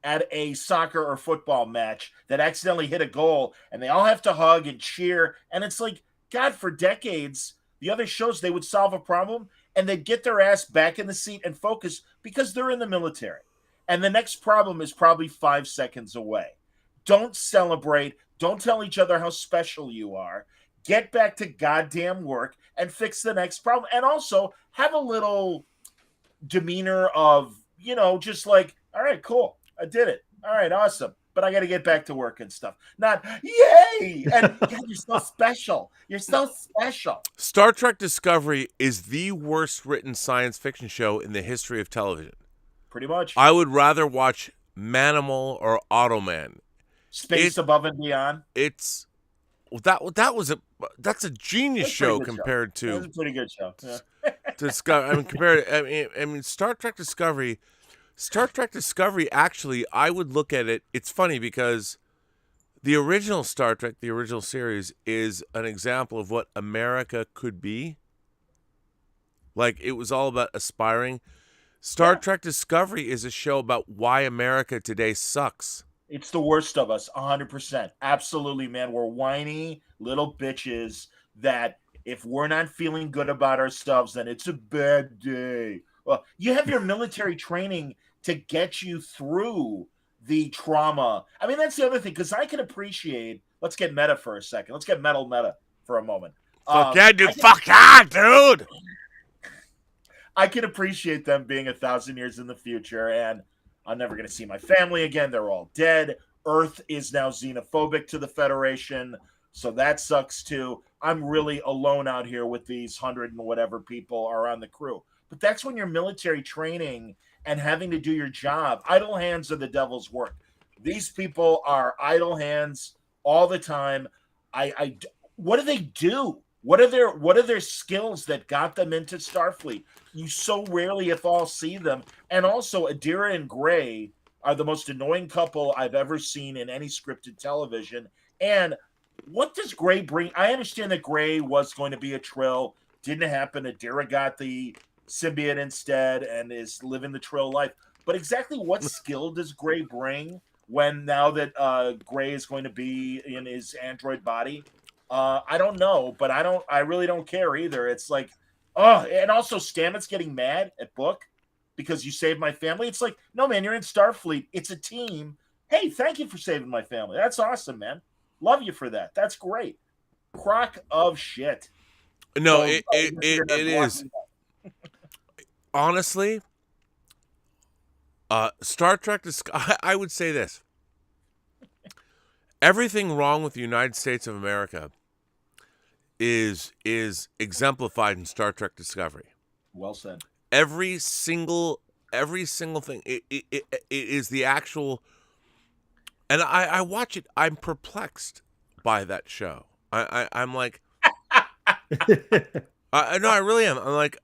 E: at a soccer or football match that accidentally hit a goal, and they all have to hug and cheer. And it's like, God, for decades, the other shows, they would solve a problem, and they'd get their ass back in the seat and focus because they're in the military. And the next problem is probably 5 seconds away. Don't celebrate. Don't tell each other how special you are. Get back to goddamn work and fix the next problem. And also have a little demeanor of, you know, just like, all right, cool. I did it. All right, awesome. But I got to get back to work and stuff. Not, yay! And God, you're so special. You're so special.
A: Star Trek Discovery is the worst written science fiction show in the history of television.
E: Pretty much.
A: I would rather watch Manimal or Automan.
E: Space Above and Beyond.
A: It's that's a genius show compared to.
E: That's a pretty good show. Yeah.
A: I mean, Star Trek Discovery. Star Trek Discovery, actually, I would look at it. It's funny because the original Star Trek, the original series, is an example of what America could be. Like, it was all about aspiring. Star Trek Discovery is a show about why America today sucks.
E: It's the worst of us, 100%. Absolutely, man. We're whiny little bitches that if we're not feeling good about ourselves, then it's a bad day. Well, you have your military training to get you through the trauma. I mean, that's the other thing, because I can appreciate, let's get meta for a second. Let's get meta for a moment.
A: Fuck yeah, dude. Fuck yeah, dude.
E: I can appreciate them being 1,000 years in the future, and I'm never going to see my family again. They're all dead. Earth is now xenophobic to the Federation, so that sucks too. I'm really alone out here with these 100 and whatever people are on the crew. But that's when you're military training and having to do your job. Idle hands are the devil's work. These people are idle hands all the time. What do they do? What are their skills that got them into Starfleet? You so rarely, if all, see them. And also, Adira and Gray are the most annoying couple I've ever seen in any scripted television. And what does Gray bring? I understand that Gray was going to be a Trill. Didn't happen. Adira got the symbiote instead and is living the Trill life. But exactly what skill does Gray bring when now that Gray is going to be in his android body? I don't know, but I really don't care either. It's like, oh, and also Stamets getting mad at Book because you saved my family. It's like, no, man, you're in Starfleet. It's a team. Hey, thank you for saving my family. That's awesome, man. Love you for that. That's great. Crock of shit.
A: No, so, it is. Honestly, Star Trek, I would say this. Everything wrong with the United States of America is exemplified in Star Trek Discovery.
E: Well said.
A: Every single thing. It is the actual. And I watch it. I'm perplexed by that show. I'm like, no, I really am. I'm like,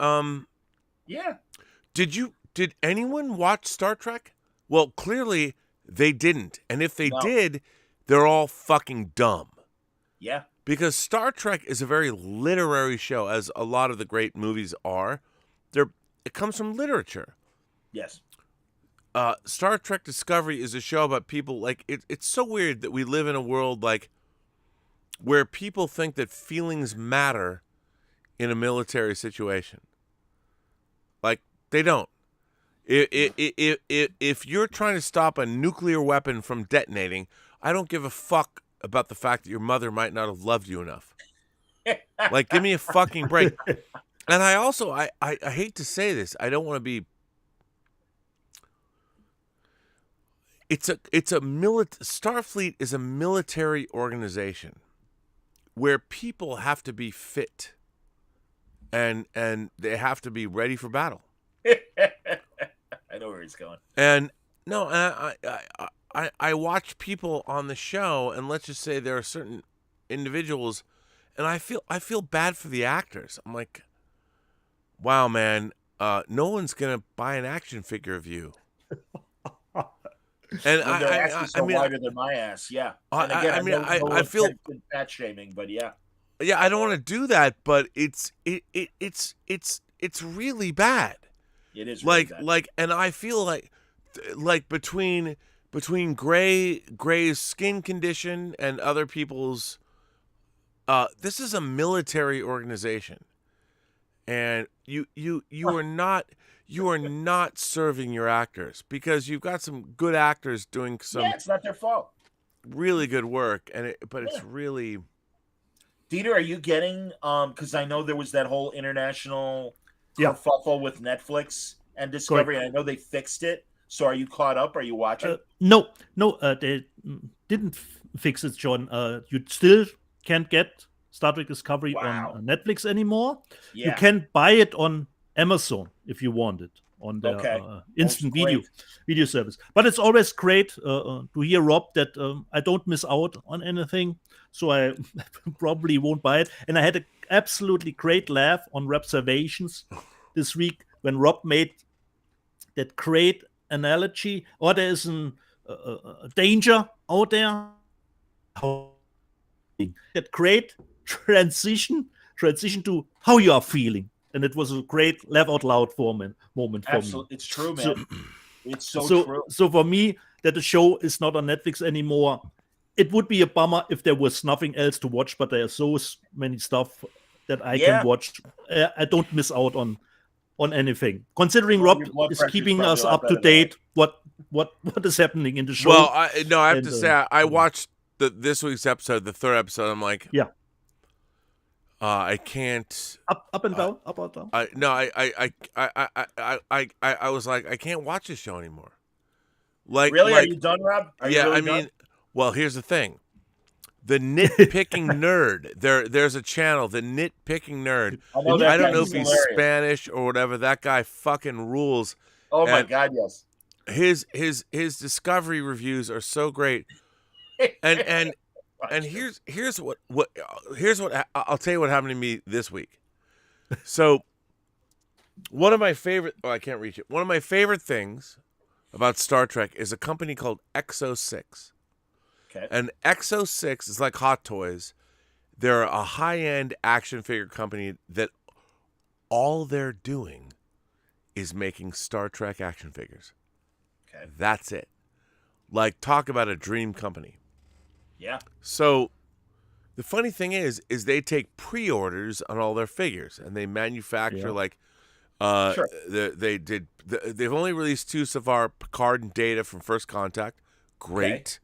E: yeah.
A: Did anyone watch Star Trek? Well, clearly they didn't. And if they did, they're all fucking dumb.
E: Yeah.
A: Because Star Trek is a very literary show, as a lot of the great movies are. It comes from literature.
E: Yes.
A: Star Trek Discovery is a show about people, like, it's so weird that we live in a world, like, where people think that feelings matter in a military situation. Like, they don't. If you're trying to stop a nuclear weapon from detonating, I don't give a fuck about the fact that your mother might not have loved you enough. Like, give me a fucking break. And I also, I hate to say this, I don't want to be. Starfleet is a military organization where people have to be fit and they have to be ready for battle.
E: I know where he's going.
A: And no, I watch people on the show, and let's just say there are certain individuals, and I feel bad for the actors. I'm like, wow, man, no one's gonna buy an action figure of you. And
E: I mean, wider than my ass, yeah. And again, I
A: feel
E: fat shaming, but yeah,
A: I don't want to do that, but it's really bad.
E: It is really bad.
A: And I feel like between Gray's skin condition and other people's, this is a military organization, and you are not serving your actors, because you've got some good actors doing some.
E: Yeah, it's not their fault.
A: Really good work, but it's really.
E: Dieter, are you getting? Because I know there was that whole international kerfuffle with Netflix and Discovery. And I know they fixed it. So are you caught up? Are you watching?
D: No, they didn't fix it, John. You still can't get Star Trek Discovery on Netflix anymore.
E: Yeah.
D: You can buy it on Amazon if you want it on the instant video service. But it's always great to hear, Rob, that I don't miss out on anything. So I probably won't buy it. And I had an absolutely great laugh on Observations this week when Rob made that great analogy, or there is a danger out there. That great transition to how you are feeling. And it was a great laugh out loud moment for me.
E: It's true, man. It's so true.
D: So for me, that the show is not on Netflix anymore, it would be a bummer if there was nothing else to watch, but there are so many stuff that I can watch. I don't miss out on anything. Considering Rob is keeping us up to date, what is happening in the show.
A: Well, I have to say, I watched this week's episode, the third episode. I'm like, I can't
D: up and down, up and down.
A: I was like, I can't watch this show anymore. Like,
E: really? Are you done, Rob?
A: Mean, well, here's the thing. The Nitpicking Nerd. There's a channel, the Nitpicking Nerd. I don't know if he's Spanish or whatever. That guy fucking rules.
E: Oh my God, yes.
A: His Discovery reviews are so great. And here's what I'll tell you what happened to me this week. So one of my favorite I can't reach it. One of my favorite things about Star Trek is a company called Exo-6.
E: Okay.
A: And Exo-6 is like Hot Toys. They're a high-end action figure company that all they're doing is making Star Trek action figures.
E: Okay.
A: That's it. Like, talk about a dream company.
E: Yeah.
A: So the funny thing is they take pre-orders on all their figures, and they manufacture
E: sure.
A: They've only released 2 so far, Picard and Data from First Contact. Great.
E: Okay.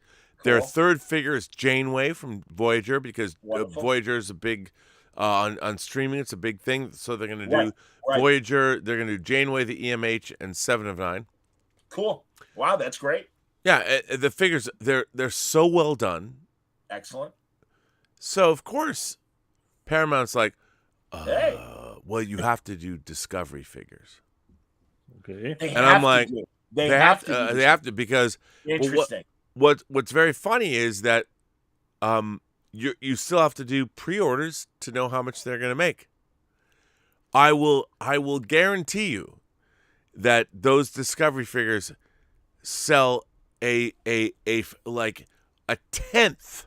A: Their
E: Cool.
A: third figure is Janeway from Voyager, because Voyager is a big on streaming. It's a big thing, so they're going to do Voyager. They're going to do Janeway, the EMH, and 7 of 9.
E: Cool. Wow, that's great.
A: Yeah, the figures they're so well done.
E: Excellent.
A: So of course, Paramount's like,
E: hey,
A: well, you have to do Discovery figures.
D: Okay.
A: And I'm like, they have to because
E: interesting.
A: What's very funny is that you still have to do pre-orders to know how much they're going to make. I will guarantee you that those Discovery figures sell a tenth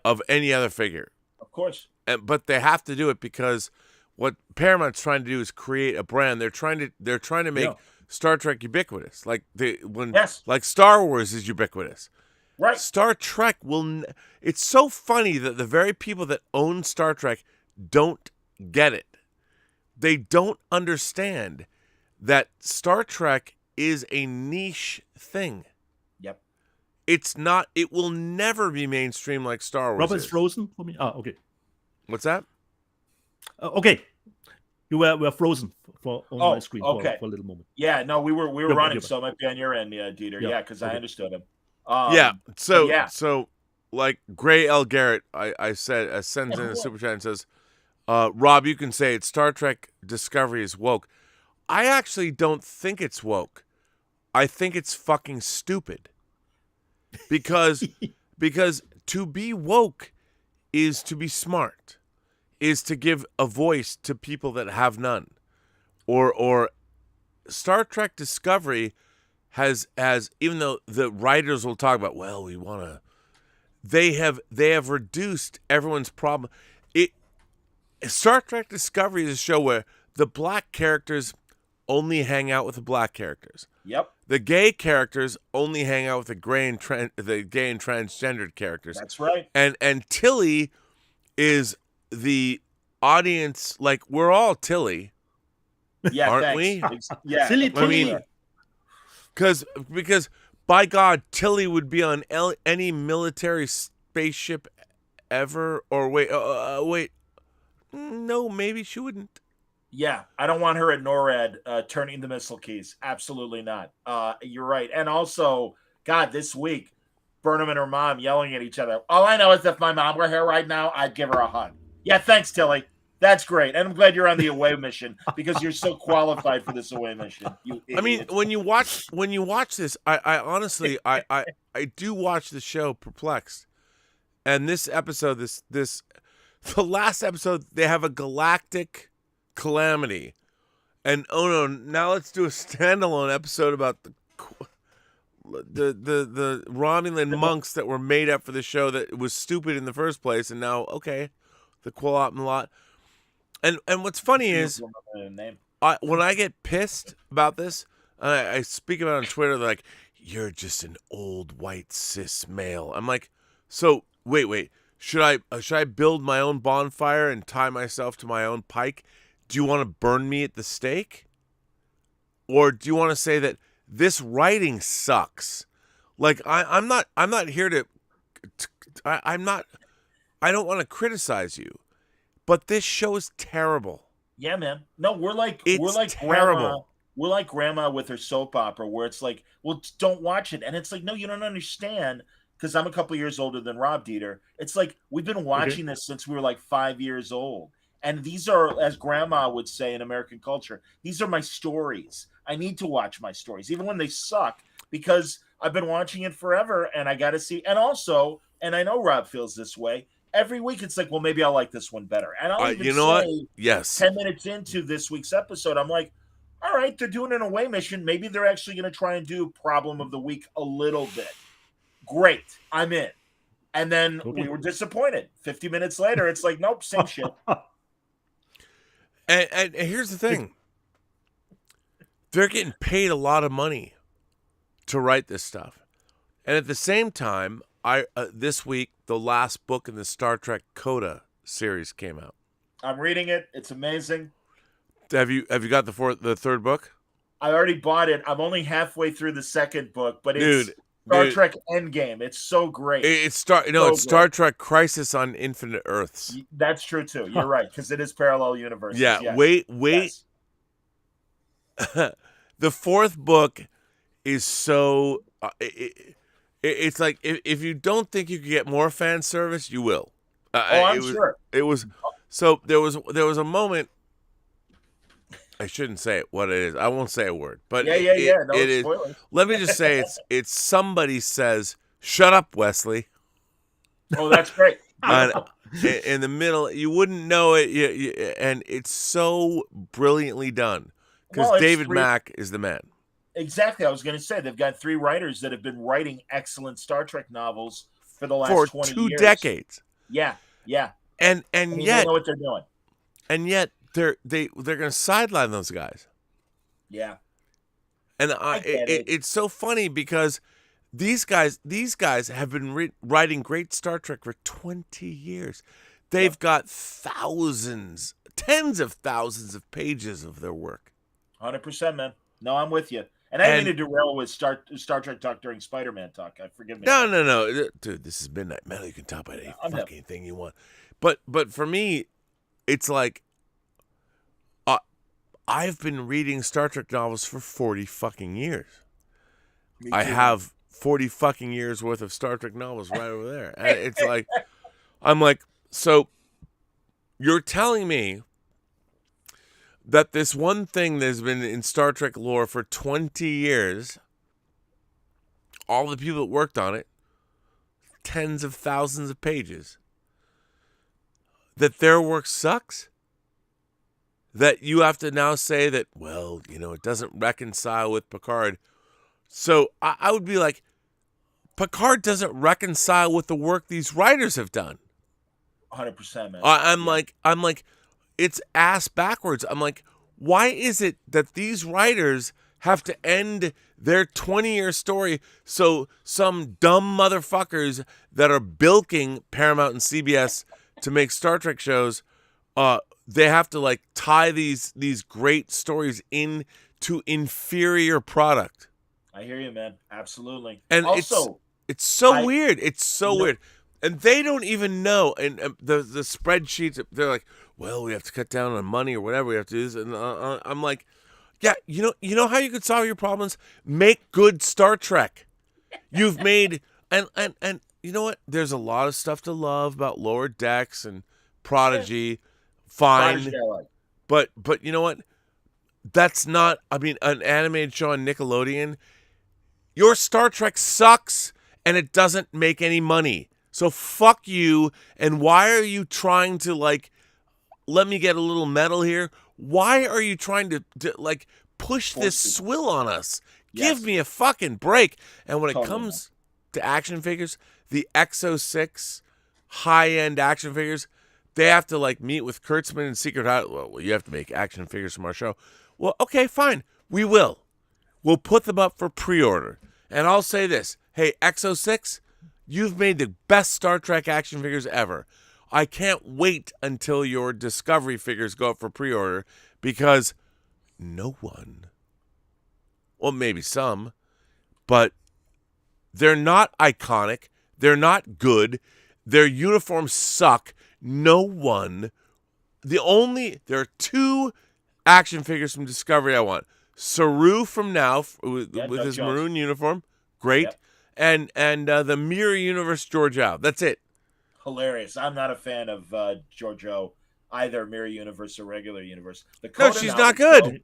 A: of any other figure.
E: Of course.
A: But they have to do it because what Paramount's trying to do is create a brand. They're trying to make Star Trek ubiquitous, like Star Wars is ubiquitous.
E: Right.
A: Star Trek it's so funny that the very people that own Star Trek don't get it. They don't understand that Star Trek is a niche thing.
E: Yep.
A: It's not. It will never be mainstream like Star Wars.
D: Robert's frozen for me. Okay.
A: What's that?
D: Okay. You were frozen on my screen for a little moment.
E: Yeah, no, we were running, so it might be on your end, Dieter. Yeah, because I understood him.
A: So like Gray L. Garrett, I said sends in a super chat and says, Rob, you can say it. Star Trek Discovery is woke. I actually don't think it's woke. I think it's fucking stupid. Because to be woke is to be smart, is to give a voice to people that have none. Or Star Trek Discovery has even though the writers will talk about, well, we want to, they have reduced everyone's problem. Star Trek Discovery is a show where the black characters only hang out with the black characters.
E: Yep.
A: The gay characters only hang out with the gay and transgendered characters.
E: That's right.
A: And Tilly is the audience, like, we're all Tilly.
E: Yeah,
A: aren't
E: thanks.
A: we?
E: Yeah.
D: Silly
A: I mean, because by God, Tilly would be on any military spaceship ever. Or wait, no, maybe she wouldn't.
E: Yeah, I don't want her at NORAD turning the missile keys. Absolutely not. You're right. And also, God, this week, Burnham and her mom yelling at each other. All I know is if my mom were here right now, I'd give her a hug. Yeah, thanks, Tilly. That's great. And I'm glad you're on the away mission because you're so qualified for this away mission. You idiot.
A: I mean, when you watch this, I honestly, I do watch the show perplexed. And this episode, the last episode, they have a galactic calamity, and oh no, now let's do a standalone episode about the Romulan monks that were made up for the show that was stupid in the first place, and now the Qualop lot. And what's funny is, when I get pissed about this, I speak about it on Twitter. They're like, "You're just an old white cis male." I'm like, so wait, should I build my own bonfire and tie myself to my own pike? Do you want to burn me at the stake? Or do you want to say that this writing sucks? Like, I'm not here to I don't want to criticize you, but this show is terrible.
E: Yeah, man. No, we're like
A: terrible.
E: grandma. We're like grandma with her soap opera where it's like, well, don't watch it. And it's like, no, you don't understand, because I'm a couple years older than Rob Dieter. It's like, we've been watching this since we were like 5 years old. And these are, as grandma would say in American culture, these are my stories. I need to watch my stories, even when they suck, because I've been watching it forever and I got to see. And also, and I know Rob feels this way, every week it's like, well, maybe I'll like this one better. And I'll even
A: what?
E: say,
A: Yes.
E: 10 minutes into this week's episode, I'm like, all right, they're doing an away mission. Maybe they're actually going to try and do problem of the week a little bit. Great. I'm in. And then we were disappointed. 50 minutes later, it's like, nope, same shit.
A: And here's the thing. They're getting paid a lot of money to write this stuff. And at the same time, this week, the last book in the Star Trek Coda series came out.
E: I'm reading it. It's amazing.
A: Have you got the third book?
E: I already bought it. I'm only halfway through the second book, but it's Star Trek Endgame. It's so great.
A: It's Star Trek Crisis on Infinite Earths.
E: That's true too. You're right, because it is parallel universes.
A: Yeah.
E: Yes.
A: Wait.
E: Yes.
A: The fourth book is so. It's like if you don't think you could get more fan service, you will.
E: I'm sure.
A: It was so there was a moment. I shouldn't say what it is. I won't say a word. But
E: No,
A: it is.
E: spoilers.
A: Let me just say it's somebody says, "Shut up, Wesley."
E: Oh, that's great.
A: In the middle, you wouldn't know it, and it's so brilliantly done because David Mack is the man.
E: Exactly. I was going to say they've got 3 writers that have been writing excellent Star Trek novels for the last 20 years.
A: 2 decades.
E: Yeah.
A: And
E: you
A: yet
E: don't know what they're doing.
A: And yet they're going to sideline those guys.
E: Yeah.
A: And it's so funny because these guys have been writing great Star Trek for 20 years. They've got thousands, tens of thousands of pages of their work.
E: 100%, man. No, I'm with you. And I didn't mean to derail with Star Trek talk during Spider-Man talk. Forgive me.
A: No. Dude, this is Midnight Metal. You can talk about any fucking thing you want. But for me, it's like I've been reading Star Trek novels for 40 fucking years. I have 40 fucking years worth of Star Trek novels right over there. And it's like, I'm like, so You're telling me that this one thing that's been in Star Trek lore for 20 years, all the people that worked on it, tens of thousands of pages, that their work sucks? That you have to now say that, well, it doesn't reconcile with Picard. So I would be like, Picard doesn't reconcile with the work these writers have done.
E: 100%, man.
A: I'm like, it's ass backwards. I'm like, why is it that these writers have to end their 20-year story so some dumb motherfuckers that are bilking Paramount and CBS to make Star Trek shows, they have to like tie these great stories into inferior product?
E: I hear you, man. Absolutely.
A: And
E: also,
A: it's so weird. It's so weird. And they don't even know. And the spreadsheets, they're like, well, we have to cut down on money or whatever. We have to do this. And I'm like, yeah, you know how you could solve your problems? Make good Star Trek. You've made, and you know what? There's a lot of stuff to love about Lower Decks and Prodigy. Fine. But you know what? That's not, an animated show on Nickelodeon. Your Star Trek sucks and it doesn't make any money. So fuck you. And why are you trying to let me get a little metal here? Why are you trying to push this swill on us? Yes. Give me a fucking break. And when it comes to action figures, the X06 high-end action figures, they have to meet with Kurtzman and Secret House. Well, you have to make action figures from our show. Well, okay, fine. We will. We'll put them up for pre-order. And I'll say this. Hey, X06, you've made the best Star Trek action figures ever. I can't wait until your Discovery figures go up for pre-order because no one, well, maybe some, but they're not iconic. They're not good. Their uniforms suck. No one. There are two action figures from Discovery I want. Saru from Now with his maroon uniform. Great. Yep. And the Mirror Universe Georgiou. That's it.
E: Hilarious. I'm not a fan of Georgiou, either Mirror Universe or regular universe.
A: No, she's not good.
E: Though,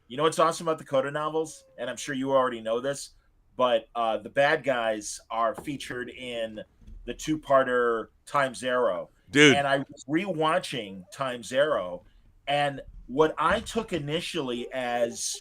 E: you know what's awesome about the Coda novels? And I'm sure you already know this, but the bad guys are featured in the two-parter Time Zero.
A: Dude.
E: And I was rewatching Time Zero, and what I took initially as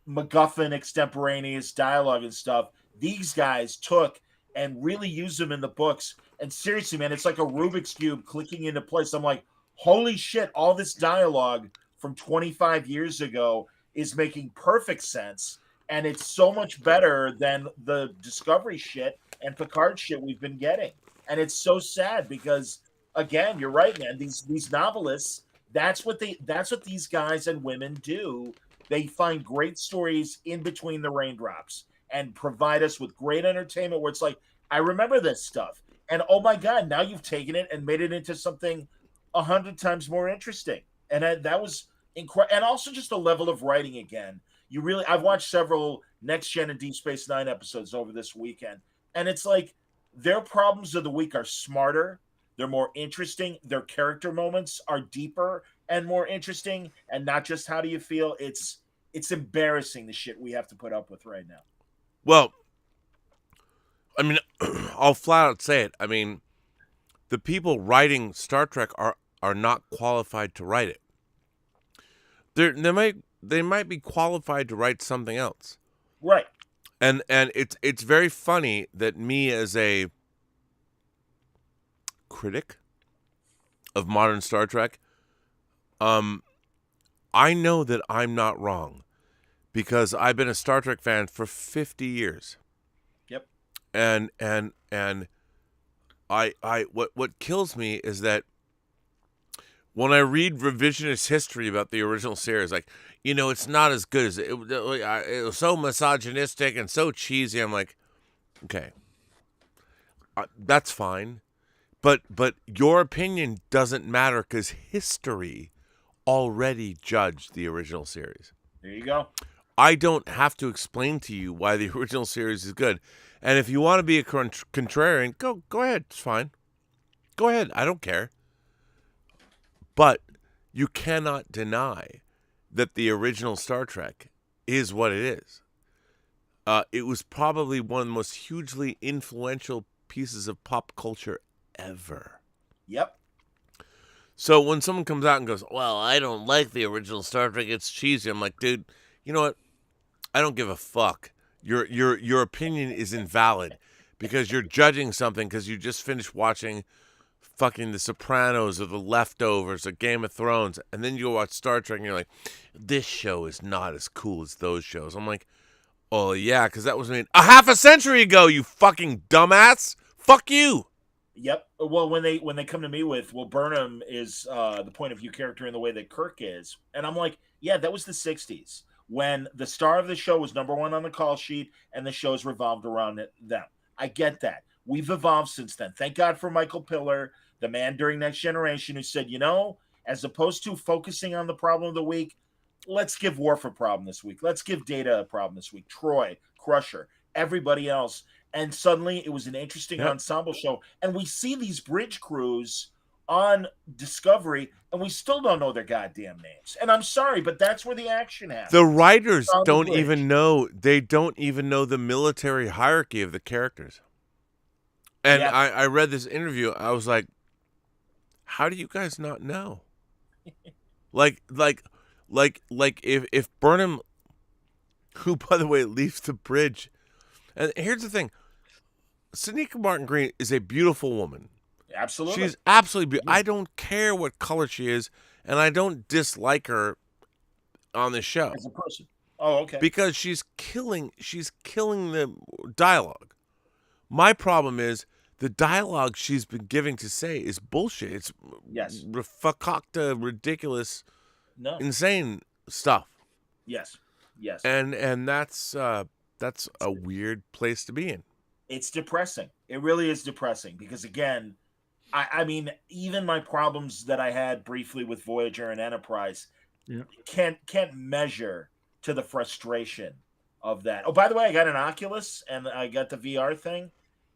E: MacGuffin extemporaneous dialogue and stuff, these guys took and really used them in the books. And seriously, man, it's like a Rubik's Cube clicking into place. I'm like, holy shit, all this dialogue from 25 years ago is making perfect sense. And it's so much better than the Discovery shit and Picard shit we've been getting. And it's so sad because, again, you're right, man. These novelists, that's what these guys and women do. They find great stories in between the raindrops and provide us with great entertainment where it's like, I remember this stuff. And oh my God, now you've taken it and made it into something 100 times more interesting. And that was incredible. And also just the level of writing again. I've watched several Next Gen and Deep Space Nine episodes over this weekend. And it's like their problems of the week are smarter. They're more interesting. Their character moments are deeper and more interesting. And not just how do you feel? It's embarrassing the shit we have to put up with right now.
A: Well, I'll flat out say it. The people writing Star Trek are not qualified to write it. They might be qualified to write something else.
E: Right.
A: And it's very funny that me as a critic of modern Star Trek, I know that I'm not wrong because I've been a Star Trek fan for 50 years.
E: Yep.
A: And what kills me is that when I read revisionist history about the original series, it's not as good as it was so misogynistic and so cheesy. I'm like, okay, that's fine. But your opinion doesn't matter because history already judged the original series.
E: There you go.
A: I don't have to explain to you why the original series is good. And if you want to be a contrarian, go ahead. It's fine. Go ahead. I don't care. But you cannot deny that the original Star Trek is what it is. It was probably one of the most hugely influential pieces of pop culture ever.
E: Yep.
A: So when someone comes out and goes, well, I don't like the original Star Trek, it's cheesy. I'm like, dude, you know what? I don't give a fuck. Your opinion is invalid because you're judging something because you just finished watching fucking The Sopranos or The Leftovers or Game of Thrones, and then you go watch Star Trek and you're like, this show is not as cool as those shows. I'm like, oh yeah, because that was made a half a century ago, you fucking dumbass. Fuck you.
E: Yep. Well, when they come to me with, well, Burnham is the point of view character in the way that Kirk is, and I'm like, yeah, that was the 60s when the star of the show was number one on the call sheet and the show's revolved around them. I get that. We've evolved since then. Thank God for Michael Piller, the man during Next Generation, who said, as opposed to focusing on the problem of the week, let's give Worf a problem this week. Let's give Data a problem this week. Troy, Crusher, everybody else. And suddenly it was an interesting ensemble show. And we see these bridge crews on Discovery, and we still don't know their goddamn names. And I'm sorry, but that's where the action happens.
A: The writers don't even know. They don't even know the military hierarchy of the characters. And I read this interview. I was like, how do you guys not know? like if Burnham, who by the way leaves the bridge, and here's the thing, Sonequa Martin Green is a beautiful woman.
E: Absolutely,
A: she's absolutely beautiful. I don't care what color she is, and I don't dislike her on the show
E: as a person. Oh, okay.
A: Because she's killing the dialogue. My problem is the dialogue she's been giving to say is bullshit. It's fakakta, ridiculous, insane stuff.
E: Yes.
A: And that's a weird place to be in.
E: It's depressing. It really is depressing because, again, I mean, even my problems that I had briefly with Voyager and Enterprise can't measure to the frustration of that. Oh, by the way, I got an Oculus and I got the VR thing,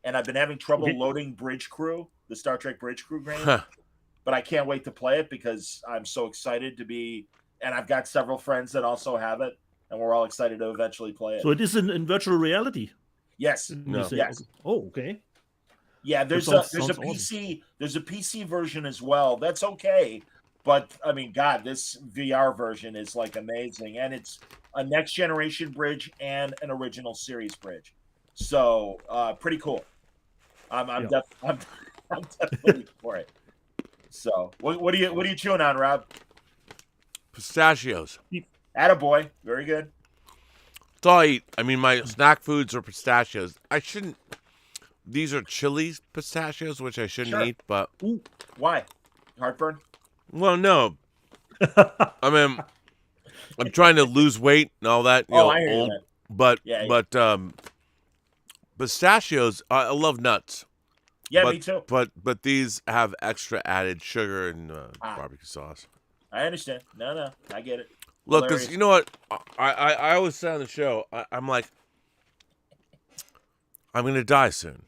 E: and I've been having trouble loading Bridge Crew, the Star Trek Bridge Crew game. But I can't wait to play it because I'm so excited to be, and I've got several friends that also have it, and we're all excited to eventually play it.
D: So it is in virtual reality?
E: Yes.
A: No.
E: Yes.
D: Oh, okay.
E: Yeah, there's a PC, there's a PC version as well. That's okay. But I mean, God, this VR version is like amazing, and it's a next generation bridge and an original series bridge. So pretty cool. I'm definitely for it. So what are you chewing on, Rob?
A: Pistachios.
E: Attaboy. Very good.
A: That's all I eat. I mean, my snack foods are pistachios. I shouldn't. These are chili pistachios, which I shouldn't eat, but
E: why? Heartburn?
A: Well, no. I mean, I'm trying to lose weight and all that.
E: I hear that.
A: But pistachios. I love nuts.
E: Yeah, me too.
A: But these have extra added sugar and barbecue sauce.
E: I understand. No, I get it.
A: Look, because you know what? I always say on the show, I'm like, I'm going to die soon.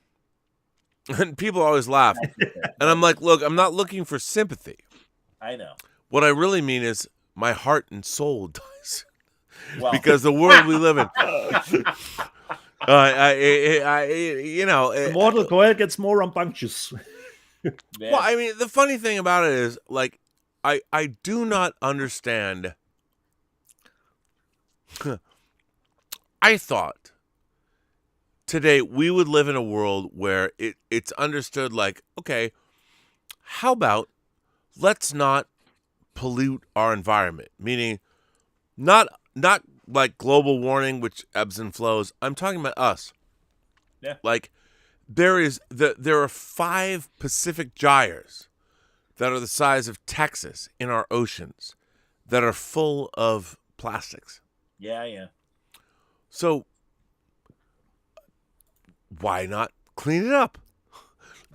A: And people always laugh. And I'm like, look, I'm not looking for sympathy.
E: I know.
A: What I really mean is my heart and soul dies. Well. Because the world we live in.
D: The mortal coil gets more rambunctious.
A: Well, I mean, the funny thing about it is, like, I do not understand. I thought today we would live in a world where it's understood, like, okay, how about let's not pollute our environment? Meaning, not like global warming, which ebbs and flows. I'm talking about us.
E: Yeah.
A: Like, there are 5 Pacific gyres that are the size of Texas in our oceans that are full of plastics.
E: Yeah.
A: So why not clean it up?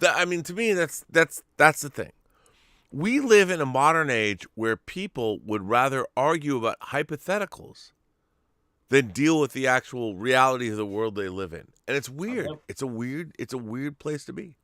A: I mean, to me, that's the thing. We live in a modern age where people would rather argue about hypotheticals than deal with the actual reality of the world they live in. And it's weird. It's a weird place to be.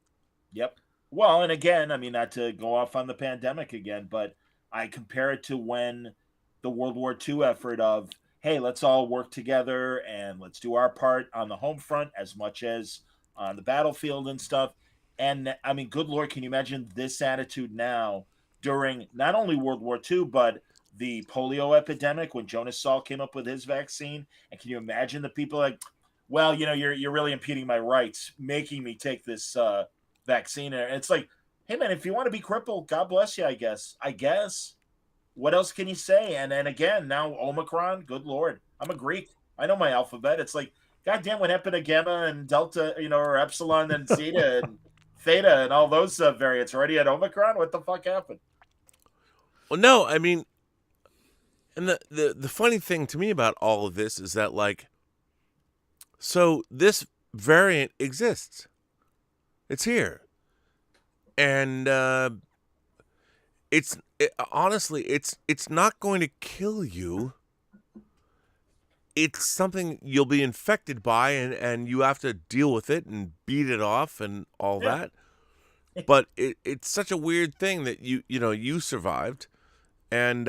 E: Yep. Well, and again, I mean, not to go off on the pandemic again, but I compare it to when the World War II effort of, hey, let's all work together and let's do our part on the home front as much as on the battlefield and stuff. And I mean, good Lord, can you imagine this attitude now during not only World War II, but the polio epidemic when Jonas Salk came up with his vaccine? And can you imagine the people like, well, you're really impeding my rights, making me take this vaccine. And it's like, hey, man, if you want to be crippled, God bless you, I guess. What else can you say? And then again, now Omicron, good Lord. I'm a Greek. I know my alphabet. It's like, goddamn, what happened to Gamma and Delta, or Epsilon and Zeta and Theta and all those variants already at Omicron? What the fuck happened?
A: Well, no, I mean, and the funny thing to me about all of this is that, like, so this variant exists. It's here. And honestly, it's not going to kill you. It's something you'll be infected by, and you have to deal with it and beat it off and all that. But it's such a weird thing that you survived, and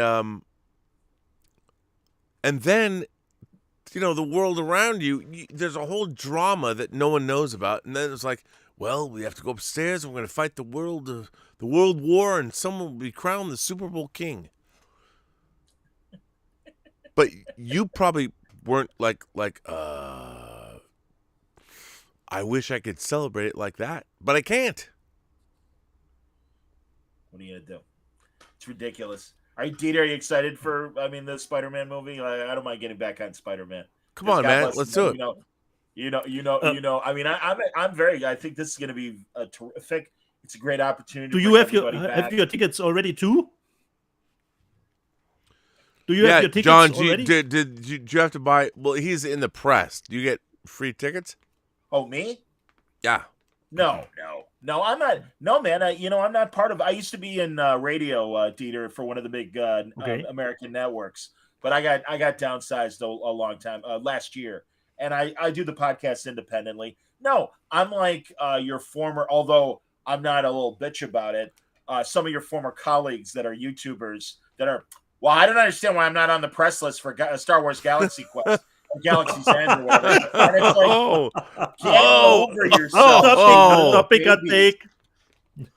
A: then the world around you, there's a whole drama that no one knows about, and then it's like, well, we have to go upstairs and we're going to fight the world war, and someone will be crowned the Super Bowl king. But you probably weren't like I wish I could celebrate it like that, but I can't.
E: What are you going to do? It's ridiculous. Are you excited for, the Spider-Man movie? I don't mind getting back on Spider-Man.
A: Come on, man. Let's do it.
E: I'm very. I think this is going to be a terrific. It's a great opportunity.
D: Do you have your tickets already too? Do you have your tickets
A: John,
D: already?
A: Did you have to buy? Well, he's in the press. Do you get free tickets?
E: Oh, me?
A: Yeah.
E: No, I'm not. No, man. I'm not part of. I used to be in radio, Dieter, for one of the big American networks, but I got downsized a long time last year. And I do the podcast independently. No, I'm like your former, although I'm not a little bitch about it, some of your former colleagues that are YouTubers that are, well, I don't understand why I'm not on the press list for Star Wars Galaxy Quest or Galaxy's End or whatever. And it's like, get over yourself.
D: Topic I take.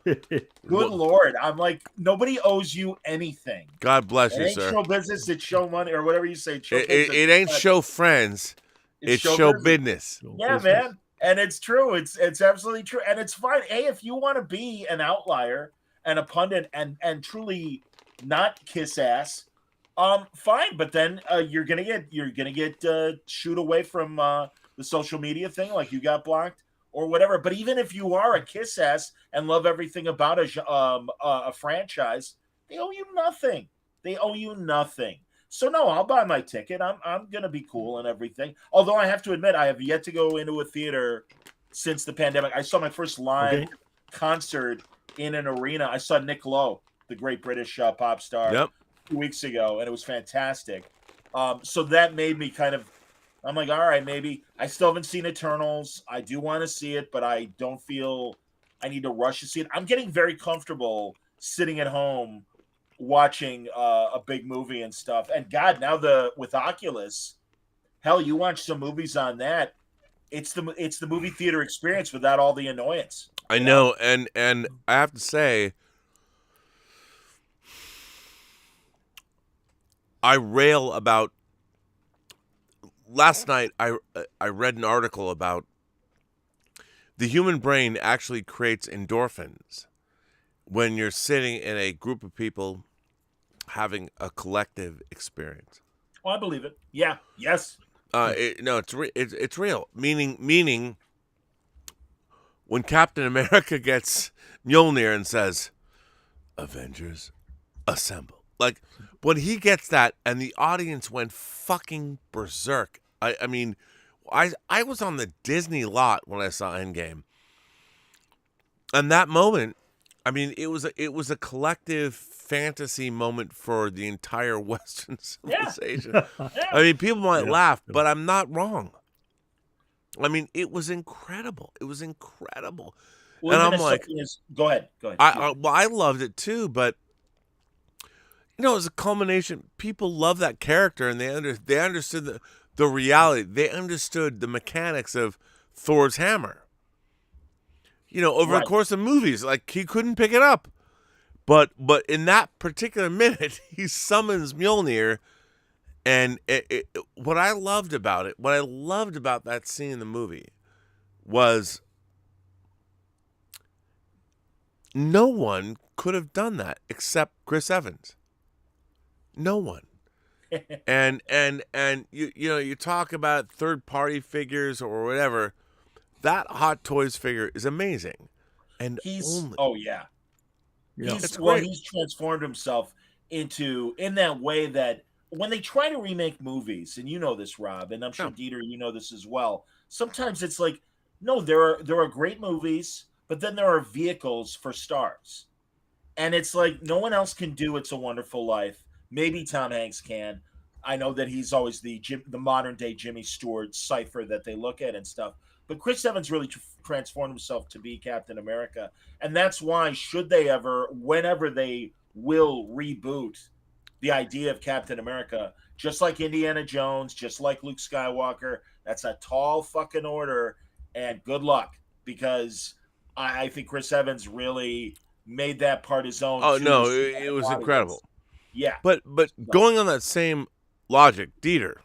E: Good Lord. I'm like, nobody owes you anything.
A: God bless you,
E: it ain't
A: sir.
E: Show business, it's show money, or whatever you say.
A: It ain't show friends. It's show business.
E: Yeah, man. And it's true. It's absolutely true. And it's fine. Hey, if you want to be an outlier and a pundit and truly not kiss ass, fine. But then you're gonna get shooed away from the social media thing, like you got blocked or whatever. But even if you are a kiss ass and love everything about a franchise, they owe you nothing. So no, I'll buy my ticket. I'm gonna be cool and everything. Although I have to admit, I have yet to go into a theater since the pandemic. I saw my first live concert in an arena. I saw Nick Lowe, the great British pop star, 2 weeks ago, and it was fantastic. So that made me I'm like, all right, maybe. I still haven't seen Eternals. I do want to see it, but I don't feel I need to rush to see it. I'm getting very comfortable sitting at home watching a big movie and stuff. And God, now with Oculus, hell, you watch some movies on that. It's the movie theater experience without all the annoyance.
A: I know, and I have to say, I rail about. Last night, I read an article about the human brain actually creates endorphins when you're sitting in a group of people having a collective experience.
E: Oh, I believe it. Yeah. Yes.
A: It's real. Meaning, when Captain America gets Mjolnir and says, "Avengers, assemble!" Like when he gets that, and the audience went fucking berserk. I mean, I was on the Disney lot when I saw Endgame, and that moment, I mean, it was a collective fantasy moment for the entire Western civilization.
E: Yeah.
A: I mean, people might laugh, but I'm not wrong. I mean, it was incredible. Well, and I'm like,
E: go ahead.
A: I loved it too, but You know, it was a culmination. People love that character, and they understood the reality. They understood the mechanics of Thor's hammer. You know, over the course of movies, like he couldn't pick it up, but in that particular minute, he summons Mjolnir, and what I loved about that scene in the movie was no one could have done that except Chris Evans. No one. and you know, you talk about third party figures or whatever. That Hot Toys figure is amazing. And
E: he's transformed himself in that way that when they try to remake movies, and you know this, Rob, and I'm sure Dieter, you know this as well. Sometimes it's like, no, there are great movies, but then there are vehicles for stars. And it's like no one else can do It's a Wonderful Life. Maybe Tom Hanks can. I know that he's always the modern day Jimmy Stewart cipher that they look at and stuff. But Chris Evans really transformed himself to be Captain America. And that's why, whenever they will reboot the idea of Captain America, just like Indiana Jones, just like Luke Skywalker, that's a tall fucking order. And good luck, because I think Chris Evans really made that part his own.
A: Oh, no, it was incredible.
E: Yeah.
A: But going on that same logic, Dieter.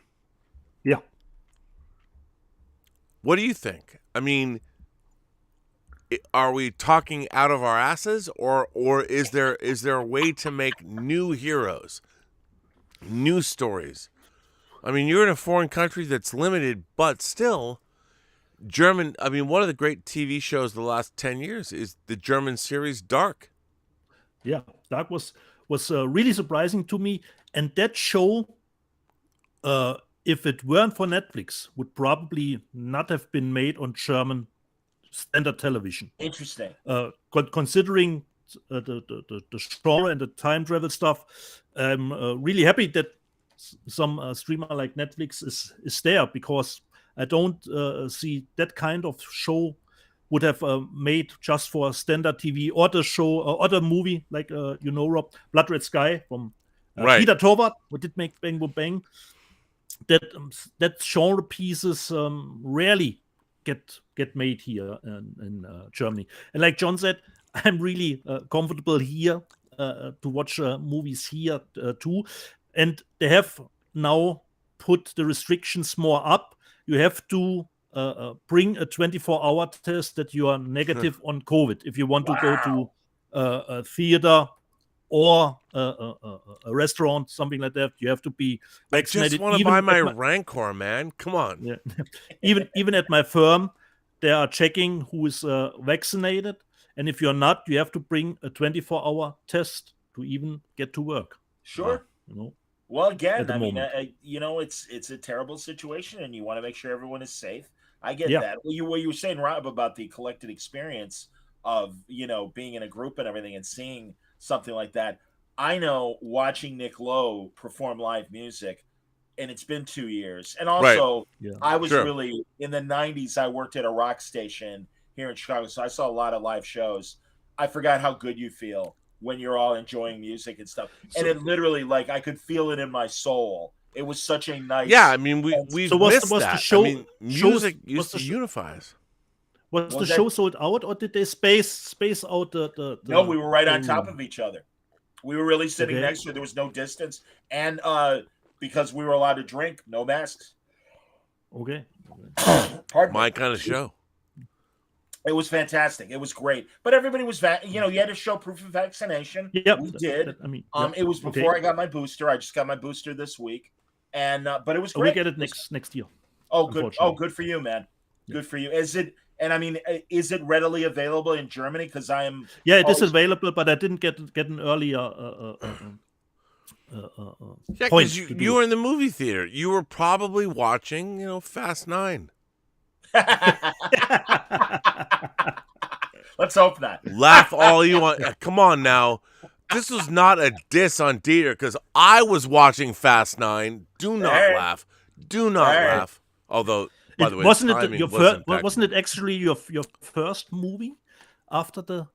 D: Yeah.
A: What do you think? I mean, are we talking out of our asses, or is there a way to make new heroes, new stories? I mean, you're in a foreign country that's limited, but still, German. I mean, one of the great TV shows the last 10 years is the German series Dark.
D: Yeah, Dark was really surprising to me, and that show, if it weren't for Netflix, would probably not have been made on German standard television.
E: Interesting.
D: Considering the genre and the time travel stuff, I'm really happy that some streamer like Netflix is there, because I don't see that kind of show would have made just for standard TV, or the show or the movie like Rob, Blood Red Sky from Peter Torwart, who did make Bang Boom Bang. That genre pieces rarely get made here in Germany. And like John said, I'm really comfortable here to watch movies here too. And they have now put the restrictions more up. You have to bring a 24-hour test that you are negative on COVID if you want to go to a theater or a restaurant, something like that. You have to be vaccinated.
A: I just want to buy my Rancor, man. Come on.
D: Yeah. even at my firm, they are checking who is vaccinated, and if you're not, you have to bring a 24-hour test to even get to work.
E: Sure. Well, again, I mean, it's a terrible situation, and you want to make sure everyone is safe. I get that. What you were saying, Rob, about the collected experience of being in a group and everything, and seeing something like that. I know, watching Nick Lowe perform live music, and it's been 2 years. And also, I was really in the 90s. I worked at a rock station here in Chicago, so I saw a lot of live shows. I forgot how good you feel when you're all enjoying music and stuff. And it literally, like, I could feel it in my soul. It was such a nice.
A: Yeah, I mean, we missed that.
D: The show,
A: I mean, music used to unify us.
D: Was the show sold out, or did they space out the
E: No, we were right on top of each other. We were really sitting next to. There was no distance, and because we were allowed to drink, no masks.
D: Okay.
E: Pardon
A: My
E: me.
A: kind of show.
E: It was fantastic. It was great, but everybody was you had to show proof of vaccination.
D: Yeah,
E: we did.
D: Yep.
E: It was before I got my booster. I just got my booster this week, and but it was great.
D: We get it next year.
E: Oh, good. Oh, good for you, man. Good for you. Is it? And I mean, is it readily available in Germany? Because I am.
D: Yeah, it is available, but I didn't get an earlier.
A: Yeah, because you were in the movie theater. You were probably watching, Fast 9.
E: Let's hope not.
A: Laugh all you want. Come on now. This was not a diss on Dieter, because I was watching Fast 9. Do not laugh. Do not laugh. Although, by the way,
D: wasn't it your first? Wasn't it actually your first movie after the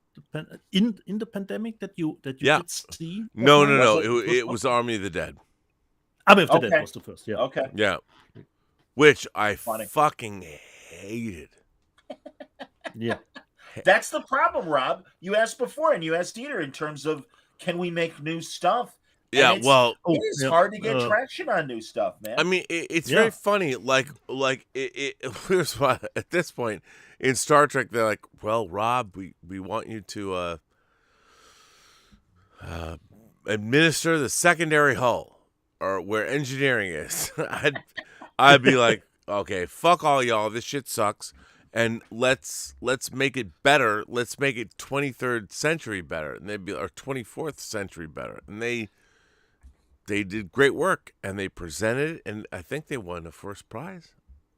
D: in the pandemic that you
A: Yeah.
D: did see?
A: No.
E: Was
A: It was Army of the Dead.
D: Army of the
E: Okay.
D: Dead was the first. Yeah.
E: Okay.
A: Yeah. Which I
E: Funny.
A: fucking hated.
D: Yeah.
E: That's the problem, Rob. You asked before, and you asked Dieter in terms of can we make new stuff? And
A: Yeah,
E: it's-
A: well,
E: it is hard to get traction on new stuff, man.
A: I mean, it's
D: Yeah.
A: very funny. Like here's why at this point in Star Trek, they're like, "Well, Rob, we want you to administer the secondary hull, or where engineering is." I'd be like, "Okay, fuck all y'all. This shit sucks, and let's make it better. Let's make it 23rd century better, and they'd be or 24th century better." And they did great work, and they presented it, and I think they won the first prize.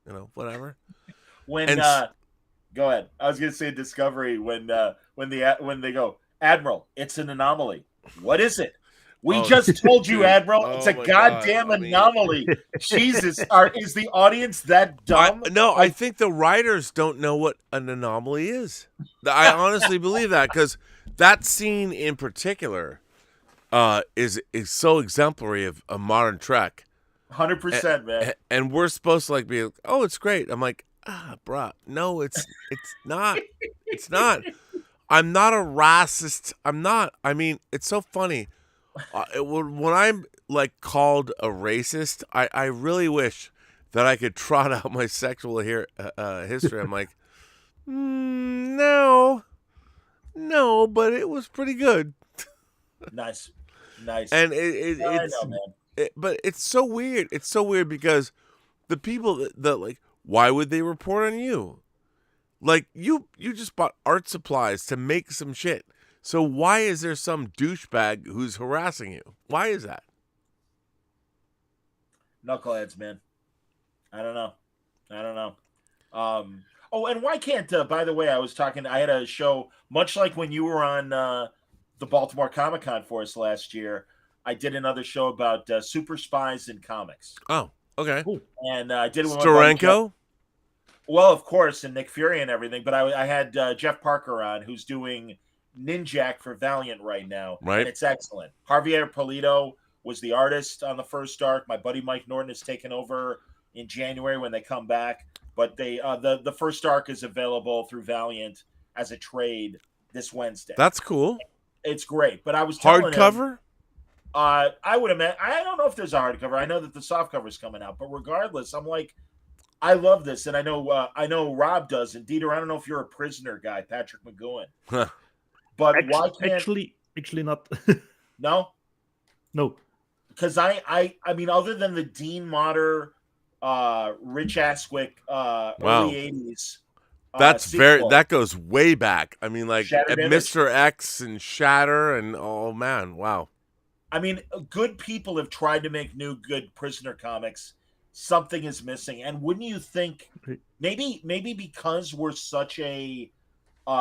A: You know, whatever.
E: When
A: And
E: go ahead, I was going to say Discovery when they go, Admiral, it's an anomaly. What is it? We just told you, Admiral, it's a
A: my
E: goddamn
A: God, I mean-
E: anomaly. Jesus, is the audience that dumb?
A: I think the writers don't know what an anomaly is. I honestly believe that, because that scene in particular is so exemplary of a modern Trek.
E: 100%, man.
A: And we're supposed to like be, oh, it's great. I'm like, bruh, no, it's not. It's not. I'm not a racist. I'm not. I mean, it's so funny. When I'm like called a racist, I really wish that I could trot out my sexual history. I'm like, no, but it was pretty good.
E: Nice.
A: And
E: I know, man.
A: but it's so weird. It's so weird because the people that like, why would they report on you? Like you just bought art supplies to make some shit. So why is there some douchebag who's harassing you? Why is that?
E: Knuckleheads, man. I don't know. Oh, and why can't? By the way, I had a show much like when you were on the Baltimore Comic-Con for us last year. I did another show about super spies in comics.
A: Oh, okay.
E: And I did it with my buddy Jeff.
A: Steranko?
E: Well, of course, and Nick Fury and everything. But I had Jeff Parker on, who's doing Ninjak for Valiant right now.
A: Right.
E: And it's excellent. Javier Polito was the artist on the first arc. My buddy Mike Norton has taken over in January when they come back. But they the first arc is available through Valiant as a trade this Wednesday.
A: That's cool.
E: It's great. But I was telling him,
A: Hardcover?
E: I would imagine. I don't know if there's a hardcover. I know that the softcover is coming out. But regardless, I'm like, I love this, and I know Rob does. And Dieter, I don't know if you're a Prisoner guy, Patrick McGowan.
A: Huh.
E: But why can't
D: actually not?
E: no? Because I mean, other than the Dean Motter, Rich Asquick, early '80s,
A: That's
E: sequel,
A: that goes way back. I mean, like
E: Shattered Image.
A: Mr. X and Shatter and oh man, wow.
E: I mean, good people have tried to make new good Prisoner comics. Something is missing, and wouldn't you think maybe because we're such a